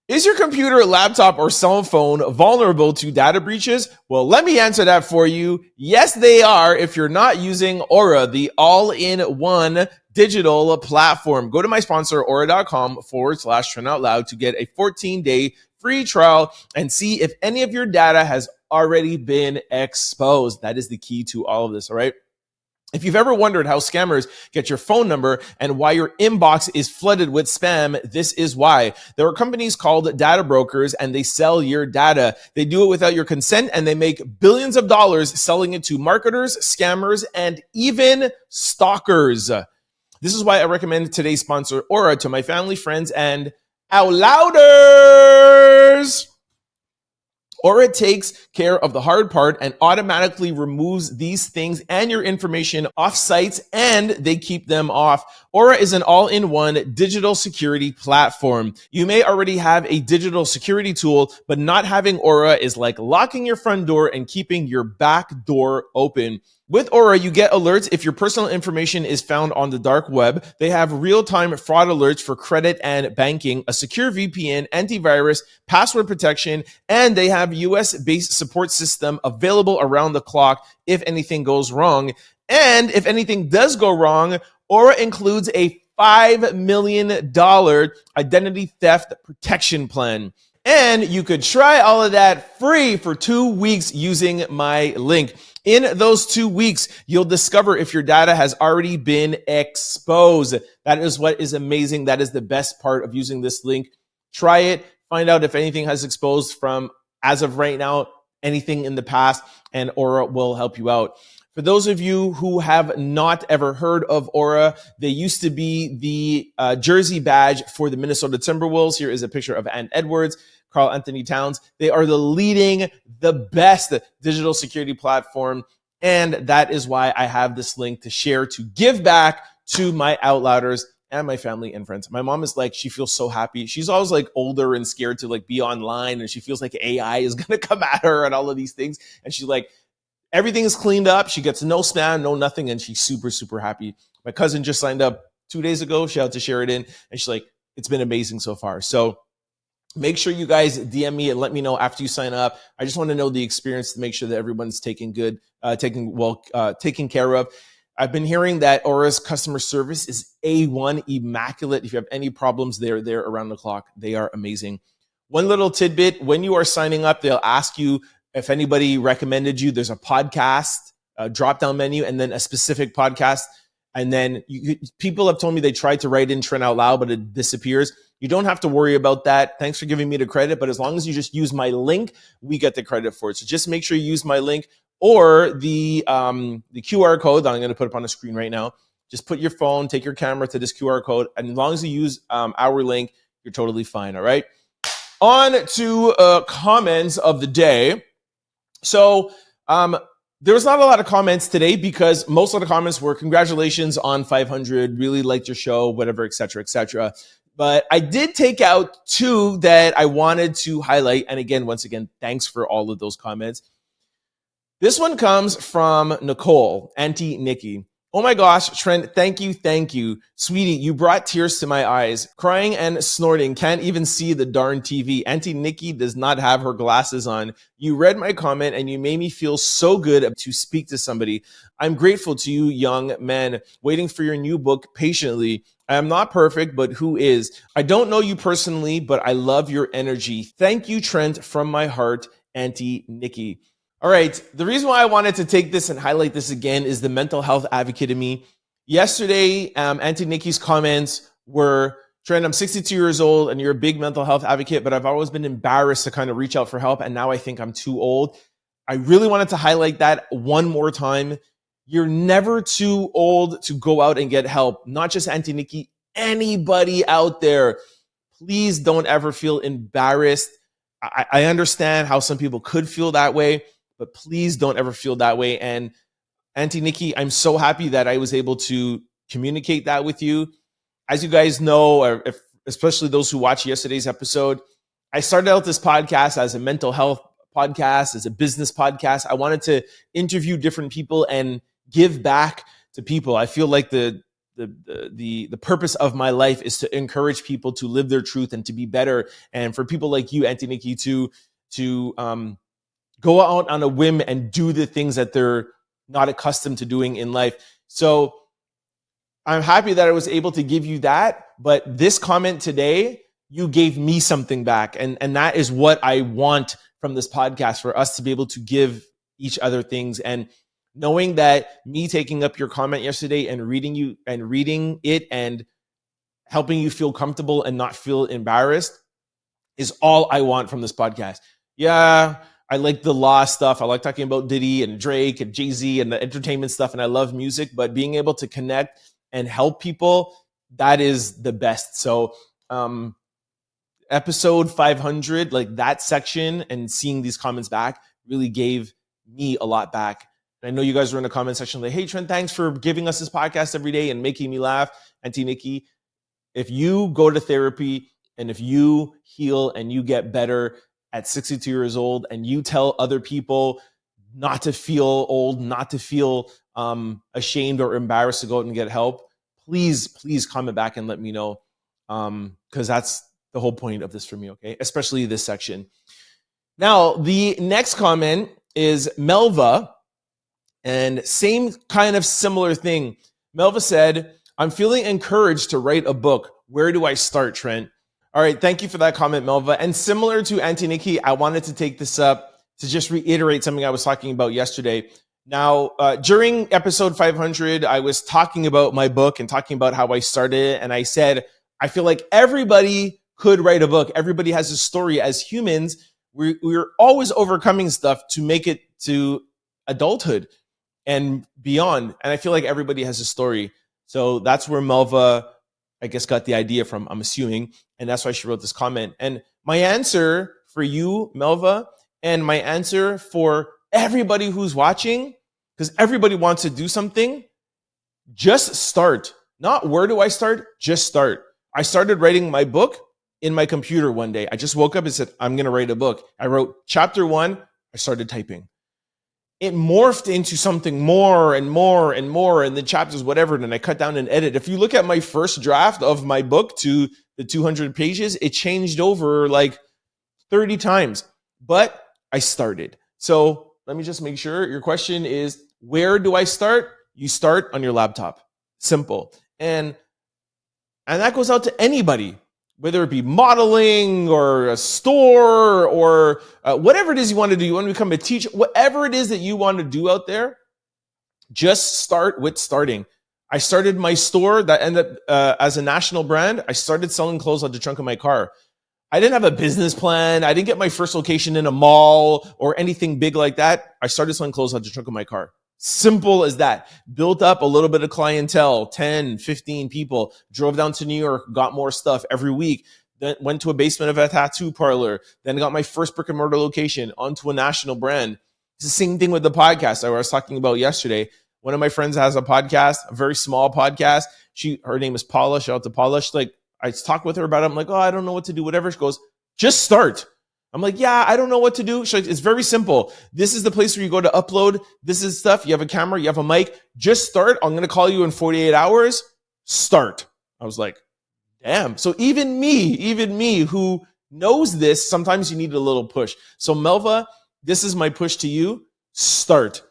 your computer, laptop, or cell phone vulnerable to data breaches? Well, let me answer that for you. Yes, they are if you're not using Aura, the all-in-one digital platform. Go to my sponsor, aura.com/Trent Out Loud to get a 14-day free trial and see if any of your data has already been exposed. That is the key to all of this, all right? If you've ever wondered how scammers get your phone number and why your inbox is flooded with spam, this is why. There are companies called data brokers and they sell your data. They do it without your consent and they make billions of dollars selling it to marketers, scammers, and even stalkers. This is why I recommend today's sponsor, Aura, to my family, friends, and outlouders. Aura takes care of the hard part and automatically removes these things and your information off sites, and they keep them off. Aura is an all-in-one digital security platform. You may already have a digital security tool, but not having Aura is like locking your front door and keeping your back door open. With Aura, you get alerts if your personal information is found on the dark web. They have real-time fraud alerts for credit and banking, a secure VPN, antivirus, password protection, and they have US-based support system available around the clock if anything goes wrong. And if anything does go wrong, Aura includes a $5 million identity theft protection plan. And you could try all of that free for 2 weeks using my link. In those 2 weeks, you'll discover if your data has already been exposed. That is what is amazing. That is the best part of using this link. Try it. Find out if anything has exposed from, as of right now, anything in the past, and Aura will help you out. For those of you who have not ever heard of Aura, they used to be the jersey badge for the Minnesota Timberwolves. Here is a picture of Ant Edwards, Karl Anthony Towns. They are the best digital security platform. And that is why I have this link to share, to give back to my outlouders and my family and friends. My mom is like, she feels so happy. She's always like older and scared to like be online, and she feels like AI is going to come at her and all of these things. And she's like, everything is cleaned up. She gets no spam, no nothing. And she's super, super happy. My cousin just signed up 2 days ago. Shout out to Sheridan. And she's like, it's been amazing so far. So make sure you guys DM me and let me know after you sign up. I just want to know the experience to make sure that everyone's taken care of. I've been hearing that Aura's customer service is A1, immaculate. If you have any problems, they're there around the clock. They are amazing. One little tidbit, when you are signing up, they'll ask you if anybody recommended you. There's a podcast, a drop-down menu, and then a specific podcast. And then people have told me they tried to write in Trent out loud, but it disappears. You don't have to worry about that. Thanks for giving me the credit. But as long as you just use my link, we get the credit for it. So just make sure you use my link or the QR code that I'm going to put up on the screen right now. Just put your phone, take your camera to this QR code. And as long as you use our link, you're totally fine. All right. On to comments of the day. So there was not a lot of comments today because most of the comments were congratulations on 500, really liked your show, whatever, et cetera, et cetera. But I did take out 2 that I wanted to highlight. And again, once again, thanks for all of those comments. This one comes from Nicole, Auntie Nikki. Oh my gosh, Trent, thank you. Sweetie, you brought tears to my eyes. Crying and snorting, can't even see the darn TV. Auntie Nikki does not have her glasses on. You read my comment and you made me feel so good to speak to somebody. I'm grateful to you, young men, waiting for your new book patiently. I am not perfect, but who is? I don't know you personally, but I love your energy. Thank you, Trent, from my heart, Auntie Nikki. All right, the reason why I wanted to take this and highlight this again is the mental health advocate in me. Yesterday, Auntie Nikki's comments were, Trent, I'm 62 years old and you're a big mental health advocate, but I've always been embarrassed to kind of reach out for help, and now I think I'm too old. I really wanted to highlight that one more time. You're never too old to go out and get help. Not just Auntie Nikki, anybody out there. Please don't ever feel embarrassed. I understand how some people could feel that way, but please don't ever feel that way. And Auntie Nikki, I'm so happy that I was able to communicate that with you. As you guys know, or especially those who watched yesterday's episode, I started out this podcast as a mental health podcast, as a business podcast. I wanted to interview different people and give back to people. I feel like the purpose of my life is to encourage people to live their truth and to be better. And for people like you, Auntie Nikki, to go out on a whim and do the things that they're not accustomed to doing in life. So I'm happy that I was able to give you that. But this comment today, you gave me something back. And that is what I want from this podcast, for us to be able to give each other things. And knowing that me taking up your comment yesterday and reading it and helping you feel comfortable and not feel embarrassed is all I want from this podcast. Yeah, I like the law stuff. I like talking about Diddy and Drake and Jay-Z and the entertainment stuff, and I love music, but being able to connect and help people, that is the best. So episode 500, like that section and seeing these comments back really gave me a lot back. And I know you guys were in the comment section like, hey, Trent, thanks for giving us this podcast every day and making me laugh. Auntie Nikki, if you go to therapy and if you heal and you get better at 62 years old and you tell other people not to feel old, not to feel ashamed or embarrassed to go out and get help, please comment back and let me know, because that's the whole point of this for me, okay? Especially this section. Now, the next comment is Melva, and same kind of similar thing. Melva said, I'm feeling encouraged to write a book. Where do I start, Trent? All right, thank you for that comment, Melva. And similar to Auntie Nikki, I wanted to take this up to just reiterate something I was talking about yesterday. Now, during episode 500, I was talking about my book and talking about how I started it. And I said, I feel like everybody could write a book. Everybody has a story. As humans, we're always overcoming stuff to make it to adulthood and beyond. And I feel like everybody has a story. So that's where Melva, I guess, got the idea from, I'm assuming. And that's why she wrote this comment. And my answer for you, Melva, and my answer for everybody who's watching, because everybody wants to do something, just start. Not where do I start? Just start. I started writing my book in my computer one day. I just woke up and said, I'm going to write a book. I wrote chapter 1. I started typing. It morphed into something more and more and more, and the chapters, whatever, and I cut down and edit. If you look at my first draft of my book to the 200 pages, it changed over like 30 times, but I started. So let me just make sure your question is, where do I start? You start on your laptop. Simple. And that goes out to anybody, whether it be modeling or a store or whatever it is you want to do. You want to become a teacher, whatever it is that you want to do out there, just start with starting. I started my store that ended up as a national brand. I started selling clothes out the trunk of my car. I didn't have a business plan. I didn't get my first location in a mall or anything big like that. I started selling clothes out the trunk of my car. Simple as that. Built up a little bit of clientele, 10, 15 people, drove down to New York, got more stuff every week, then went to a basement of a tattoo parlor, then got my first brick and mortar location, onto a national brand. It's the same thing with the podcast I was talking about yesterday. One of my friends has a podcast, a very small podcast. Her name is Paula. Shout out to Paula. She's like, I talk with her about it. I'm like, oh, I don't know what to do, whatever. She goes, just start. I'm like, yeah, I don't know what to do. She's like, it's very simple. This is the place where you go to upload. This is stuff. You have a camera, you have a mic. Just start. I'm going to call you in 48 hours. Start. I was like, damn. So even me who knows this, sometimes you need a little push. So Melva, this is my push to you. Start.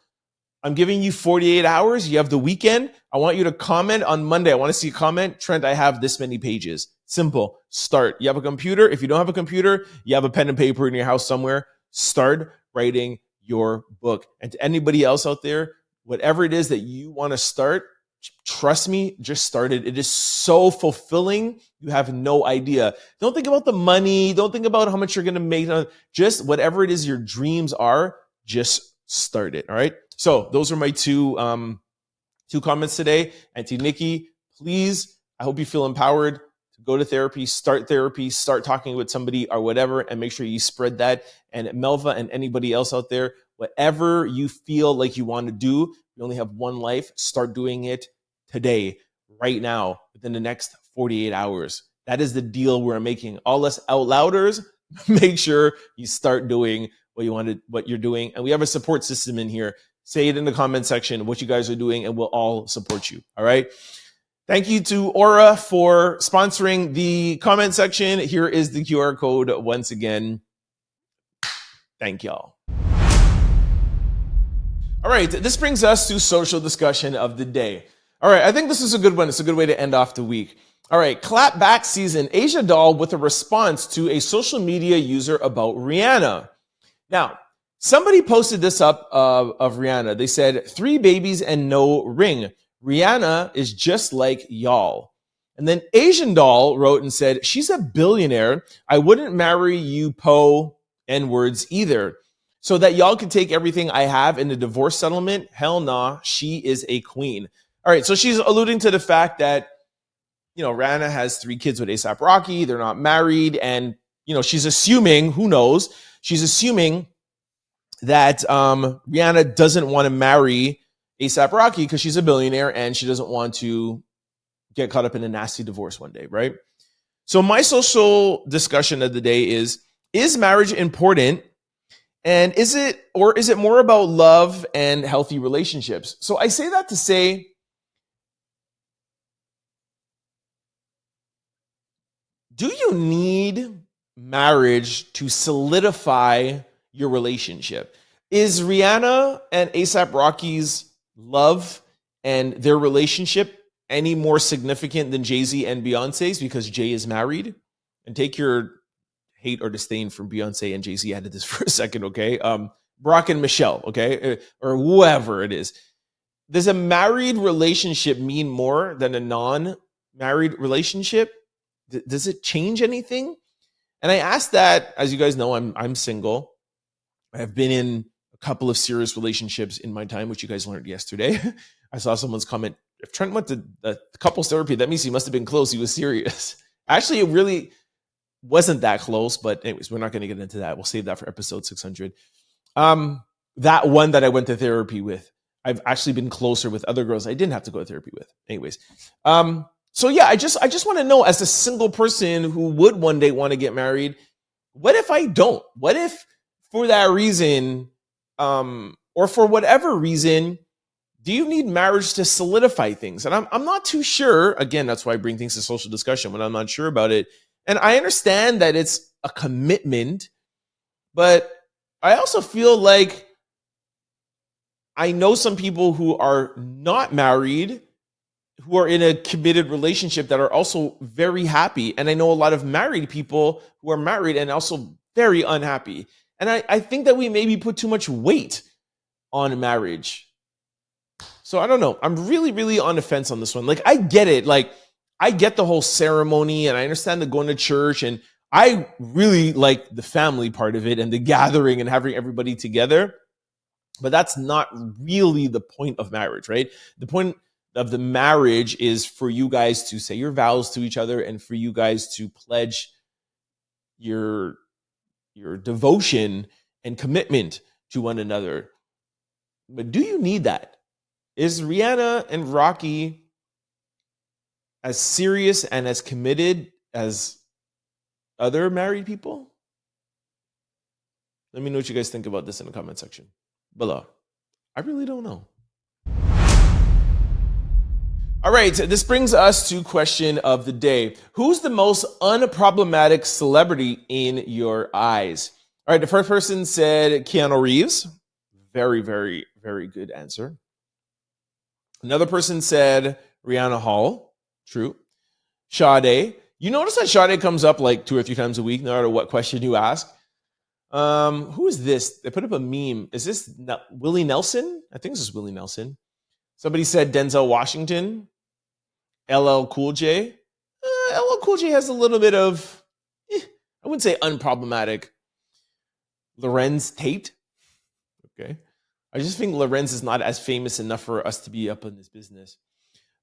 I'm giving you 48 hours. You have the weekend. I want you to comment on Monday. I want to see a comment. Trent, I have this many pages. Simple. Start. You have a computer. If you don't have a computer, you have a pen and paper in your house somewhere. Start writing your book. And to anybody else out there, whatever it is that you want to start, trust me, just start it. It is so fulfilling. You have no idea. Don't think about the money. Don't think about how much you're going to make. Just whatever it is your dreams are, just start it. All right. So those are my two comments today. Auntie Nikki, please, I hope you feel empowered to go to therapy, start talking with somebody or whatever, and make sure you spread that. And Melva and anybody else out there, whatever you feel like you want to do, you only have one life, start doing it today, right now, within the next 48 hours. That is the deal we're making. All us out louders, make sure you start doing what you're doing. And we have a support system in here. Say it in the comment section, what you guys are doing, and we'll all support you. All right. Thank you to Aura for sponsoring the comment section. Here is the QR code once again. Thank y'all. All right. This brings us to social discussion of the day. All right. I think this is a good one. It's a good way to end off the week. All right, clap back season. Asia Doll with a response to a social media user about Rihanna. Now, somebody posted this up of Rihanna. They said, 3 babies and no ring. Rihanna is just like y'all. And then Asian Doll wrote and said, she's a billionaire. I wouldn't marry you po N-words either. So that y'all can take everything I have in the divorce settlement? Hell nah, she is a queen. All right, so she's alluding to the fact that, Rihanna has 3 kids with A$AP Rocky. They're not married. And, she's assuming, who knows, she's assuming that Rihanna doesn't want to marry A$AP Rocky because she's a billionaire and she doesn't want to get caught up in a nasty divorce one day, right? So my social discussion of the day is marriage important? And is it more about love and healthy relationships? So I say that to say, do you need marriage to solidify your relationship? Is Rihanna and A$AP Rocky's love and their relationship any more significant than Jay-Z and Beyonce's because Jay is married? And take your hate or disdain from Beyonce and Jay-Z out of this for a second, okay? Brock and Michelle, okay? Or whoever it is. Does a married relationship mean more than a non-married relationship? Does it change anything? And I asked that, as you guys know, I'm single. I have been in a couple of serious relationships in my time, which you guys learned yesterday. I saw someone's comment, if Trent went to the couples therapy, that means he must have been close. He was serious. Actually, it really wasn't that close, but anyways, we're not going to get into that. We'll save that for episode 600. That one that I went to therapy with, I've actually been closer with other girls I didn't have to go to therapy with. Anyways, so yeah, I just want to know, as a single person who would one day want to get married, what if I don't? What if for that reason, or for whatever reason, do you need marriage to solidify things? And I'm not too sure. Again, that's why I bring things to social discussion when I'm not sure about it. And I understand that it's a commitment, but I also feel like I know some people who are not married, who are in a committed relationship, that are also very happy. And I know a lot of married people who are married and also very unhappy. And I think that we maybe put too much weight on marriage. So I don't know. I'm really, really on the fence on this one. Like, I get it. Like, I get the whole ceremony and I understand the going to church, and I really like the family part of it and the gathering and having everybody together. But that's not really the point of marriage, right? The point of the marriage is for you guys to say your vows to each other and for you guys to pledge your devotion and commitment to one another. But do you need that? Is Rihanna and Rocky as serious and as committed as other married people? Let me know what you guys think about this in the comment section below. I really don't know. All right, this brings us to question of the day. Who's the most unproblematic celebrity in your eyes? All right, the first person said Keanu Reeves. Very, very, very good answer. Another person said Rihanna Hall. True. Sade. You notice that Sade comes up like 2 or 3 times a week, no matter what question you ask. Who is this? They put up a meme. Is this Willie Nelson? I think this is Willie Nelson. Somebody said Denzel Washington. LL Cool J. LL Cool J has a little bit of, I wouldn't say unproblematic. Lorenz Tate. Okay. I just think Lorenz is not as famous enough for us to be up in this business.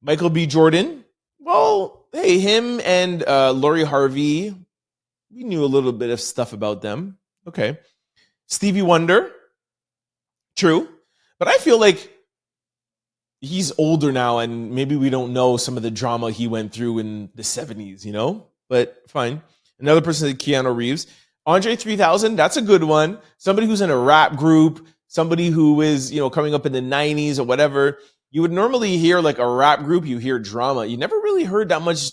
Michael B. Jordan. Well, hey, him and Lori Harvey, we knew a little bit of stuff about them. Okay. Stevie Wonder. True. But I feel like he's older now and maybe we don't know some of the drama he went through in the 70s, you know? But fine. Another person said Keanu Reeves. Andre 3000, that's a good one. Somebody who's in a rap group, somebody who is, coming up in the 90s or whatever. You would normally hear like a rap group, you hear drama. You never really heard that much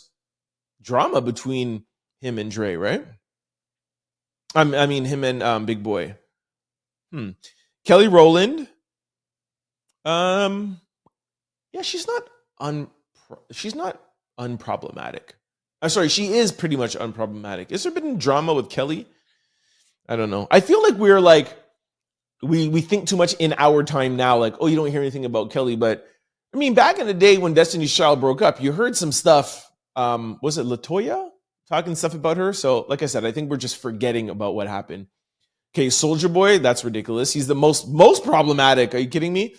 drama between him and Dre, right? I mean him and Big Boy. Kelly Rowland. Yeah, she's not unproblematic. I'm sorry, she is pretty much unproblematic. Has there been drama with Kelly? I don't know. I feel like we're like, we think too much in our time now, like, oh, you don't hear anything about Kelly. But I mean, back in the day when Destiny's Child broke up, you heard some stuff. Was it LaToya talking stuff about her? So like I said, I think we're just forgetting about what happened. Okay, Soulja Boy, that's ridiculous. He's the most problematic. Are you kidding me?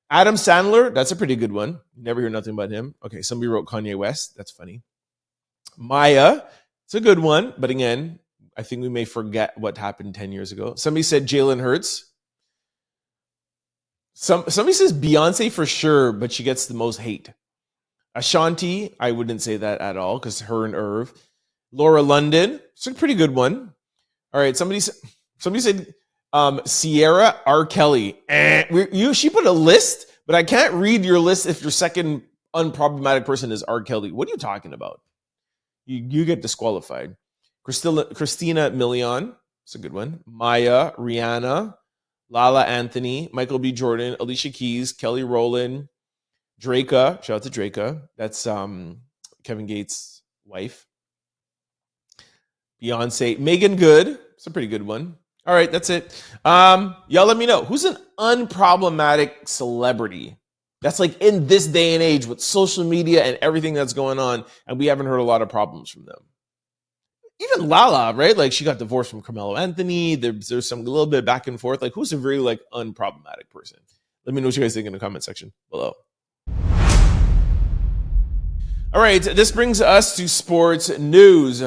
Adam Sandler, that's a pretty good one. Never hear nothing about him. Okay, somebody wrote Kanye West. That's funny. Maya, it's a good one. But again, I think we may forget what happened 10 years ago. Somebody said Jalen Hurts. Somebody says Beyonce for sure, but she gets the most hate. Ashanti, I wouldn't say that at all because her and Irv. Laura London, it's a pretty good one. All right, somebody said Sierra R. Kelly. She put a list, but I can't read your list if your second unproblematic person is R. Kelly. What are you talking about? You get disqualified. Christina Milian, it's a good one. Maya, Rihanna, Lala Anthony, Michael B. Jordan, Alicia Keys, Kelly Rowland, Draka. Shout out to Draka. That's Kevin Gates' wife. Beyonce, Megan Good. It's a pretty good one. All right, that's it. Y'all let me know. Who's an unproblematic celebrity? That's like in this day and age with social media and everything that's going on, and we haven't heard a lot of problems from them. Even Lala, right? Like she got divorced from Carmelo Anthony. There's some little bit back and forth. Like who's a very like unproblematic person? Let me know what you guys think in the comment section below. All right, this brings us to sports news.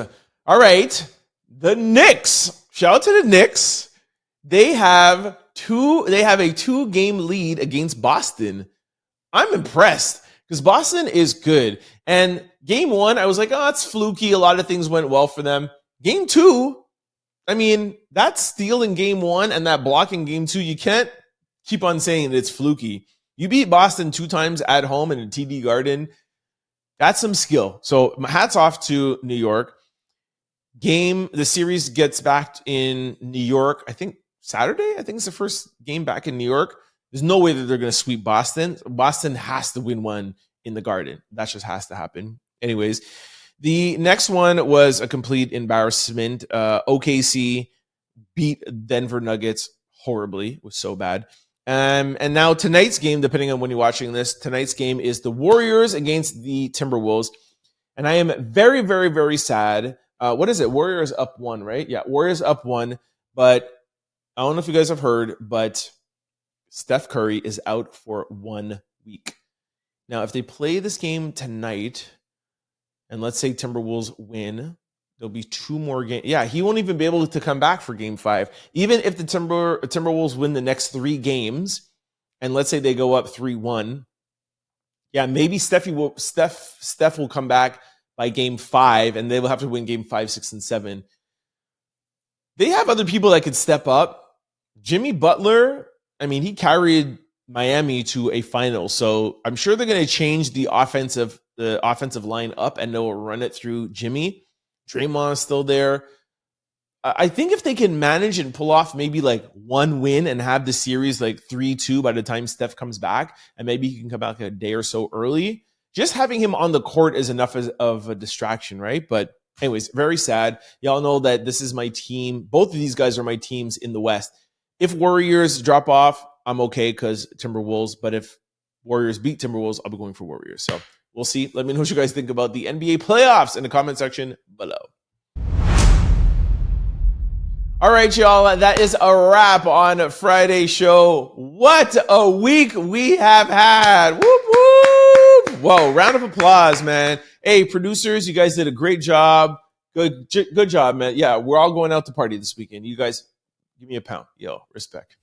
All right, the Knicks. Shout out to the Knicks. They have a 2-game lead against Boston. I'm impressed because Boston is good. And game 1, I was like, oh, it's fluky. A lot of things went well for them. Game 2, I mean, that steal in game 1 and that block in game 2, you can't keep on saying that it's fluky. You beat Boston 2 times at home in a TD Garden. That's some skill. So hats off to New York. The series gets back in New York, I think Saturday. I think it's the first game back in New York. There's no way that they're going to sweep Boston. Boston has to win one in the Garden. That just has to happen. Anyways, the next one was a complete embarrassment. OKC beat Denver Nuggets horribly. It was so bad. And now tonight's game, depending on when you're watching this, tonight's game is the Warriors against the Timberwolves. And I am very, very, very sad. What is it? Warriors up 1, right? Yeah, Warriors up 1. But I don't know if you guys have heard, but Steph Curry is out for 1 week. Now, if they play this game tonight, and let's say Timberwolves win, there'll be 2 more games. Yeah, he won't even be able to come back for game 5. Even if the Timberwolves win the next 3 games, and let's say they go up 3-1, yeah, maybe Steph will come back by game 5, and they will have to win game 5, 6, and 7. They have other people that could step up. Jimmy Butler, I mean, he carried Miami to a final, so I'm sure they're going to change the offensive line up, and they'll run it through Jimmy. Draymond is still there. I think if they can manage and pull off maybe like 1 win and have the series like 3-2 by the time Steph comes back, and maybe he can come back a day or so early, just having him on the court is enough of a distraction, right? But anyways, very sad. Y'all know that this is my team. Both of these guys are my teams in the West. If Warriors drop off, I'm okay because Timberwolves. But if Warriors beat Timberwolves, I'll be going for Warriors. So we'll see. Let me know what you guys think about the NBA playoffs in the comment section below. All right, y'all. That is a wrap on Friday's show. What a week we have had. Whoop, whoop. Whoa, round of applause, man. Hey, producers, you guys did a great job. Good job, man. Yeah, we're all going out to party this weekend. You guys, give me a pound. Yo, respect.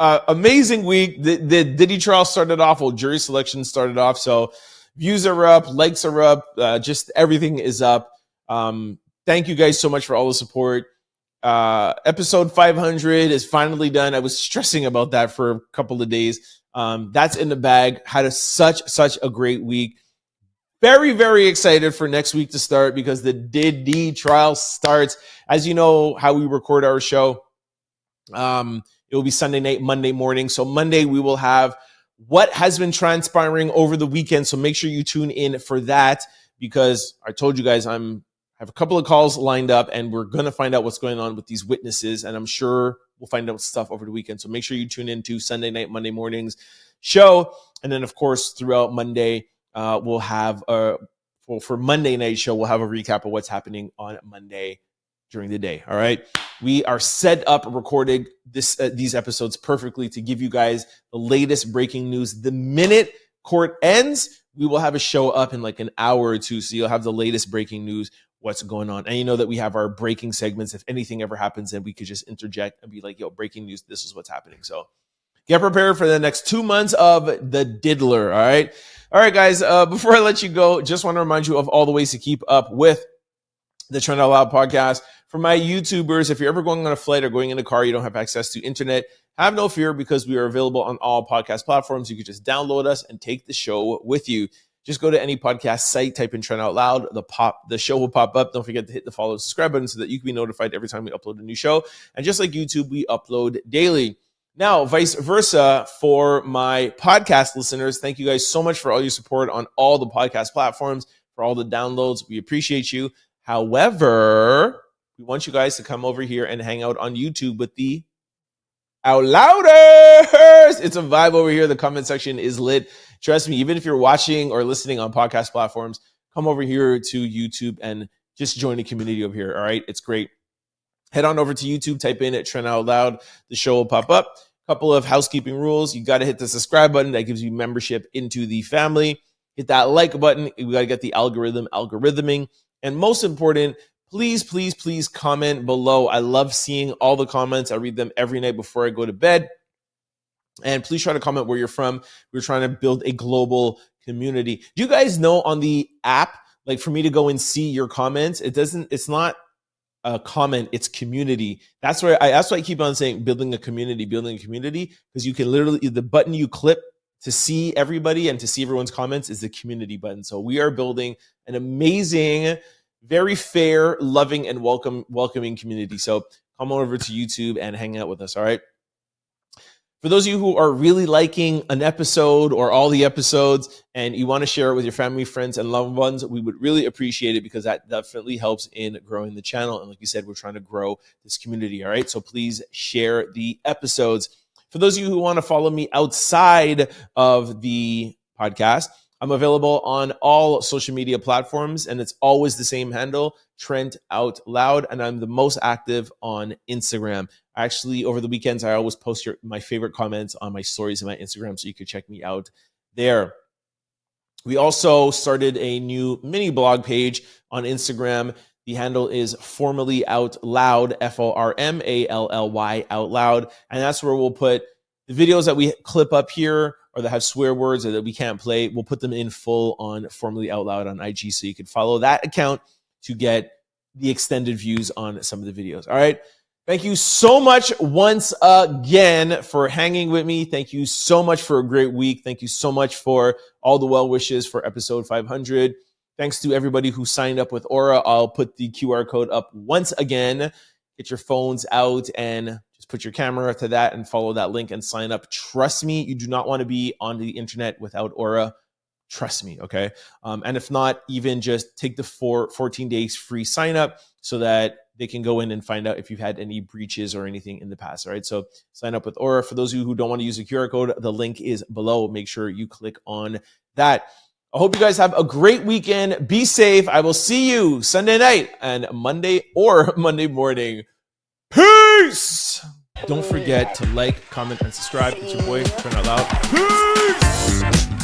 Amazing week. The Diddy trial started off. Well, jury selection started off. So views are up, likes are up, just everything is up. Thank you guys so much for all the support. Episode 500 is finally done. I was stressing about that for a couple of days. That's in the bag. Had such a great week. Very, very excited for next week to start because the Diddy trial starts. As you know, how we record our show, it will be Sunday night, Monday morning. So Monday we will have what has been transpiring over the weekend. So make sure you tune in for that, because I told you guys I have a couple of calls lined up, and we're going to find out what's going on with these witnesses. And I'm sure we'll find out stuff over the weekend. So make sure you tune in to Sunday night, Monday mornings show. And then, of course, throughout Monday, we'll have for Monday night show, we'll have a recap of what's happening on Monday during the day. All right. We are set up, recording these episodes perfectly to give you guys the latest breaking news. The minute court ends, we will have a show up in like an hour or two. So you'll have the latest breaking news, what's going on. And you know that we have our breaking segments. If anything ever happens, then we could just interject and be like, yo, breaking news, this is what's happening. So get prepared for the next 2 months of the Diddler. All right. All right, guys. Before I let you go, just want to remind you of all the ways to keep up with the Trent Out Loud podcast. For my YouTubers, if you're ever going on a flight or going in a car, you don't have access to internet, have no fear, because we are available on all podcast platforms. You can just download us and take the show with you. Just go to any podcast site, type in Trent Out Loud. The show will pop up. Don't forget to hit the follow and subscribe button so that you can be notified every time we upload a new show. And just like YouTube, we upload daily. Now, vice versa for my podcast listeners. Thank you guys so much for all your support on all the podcast platforms, for all the downloads. We appreciate you. However, we want you guys to come over here and hang out on YouTube with the Out Louders. It's a vibe over here. The comment section is lit. Trust me, even if you're watching or listening on podcast platforms, come over here to YouTube and just join the community over here. All right. It's great. Head on over to YouTube, type in Trent Out Loud. The show will pop up. Couple of housekeeping rules. You got to hit the subscribe button. That gives you membership into the family. Hit that like button. We got to get the algorithming. And most important, please, please, please comment below. I love seeing all the comments. I read them every night before I go to bed. And please try to comment where you're from. We're trying to build a global community. Do you guys know on the app, like for me to go and see your comments, it's not a comment, it's community. That's why I keep on saying building a community, because you can literally, the button you click to see everybody and to see everyone's comments is the community button. So we are building an amazing, very fair, loving, and welcoming community. So come on over to YouTube and hang out with us. All right. For those of you who are really liking an episode or all the episodes and you want to share it with your family, friends, and loved ones, we would really appreciate it, because that definitely helps in growing the channel. And like you said, we're trying to grow this community. All right. So please share the episodes. For those of you who want to follow me outside of the podcast, I'm available on all social media platforms, and it's always the same handle, Trent Out Loud, and I'm the most active on Instagram. Actually, over the weekends, I always post my favorite comments on my stories on my Instagram, so you can check me out there. We also started a new mini blog page on Instagram. The handle is Formally Out Loud, FORMALLY Out Loud, and that's where we'll put the videos that we clip up here or that have swear words or that we can't play. We'll put them in full on Formally Out Loud on IG, so you can follow that account to get the extended views on some of the videos. All right. Thank you so much once again for hanging with me. Thank you so much for a great week. Thank you so much for all the well wishes for episode 500. Thanks to everybody who signed up with Aura. I'll put the QR code up once again. Get your phones out and just put your camera to that and follow that link and sign up. Trust me, you do not want to be on the internet without Aura. Trust me, okay? And if not, even just take the 14 days free sign up so that they can go in and find out if you've had any breaches or anything in the past, all right? So sign up with Aura. For those of you who don't want to use the QR code, the link is below. Make sure you click on that. I hope you guys have a great weekend. Be safe. I will see you Sunday night and Monday or Monday morning. Peace! Don't forget to like, comment, and subscribe. It's your boy, Trent Out Loud. Peace!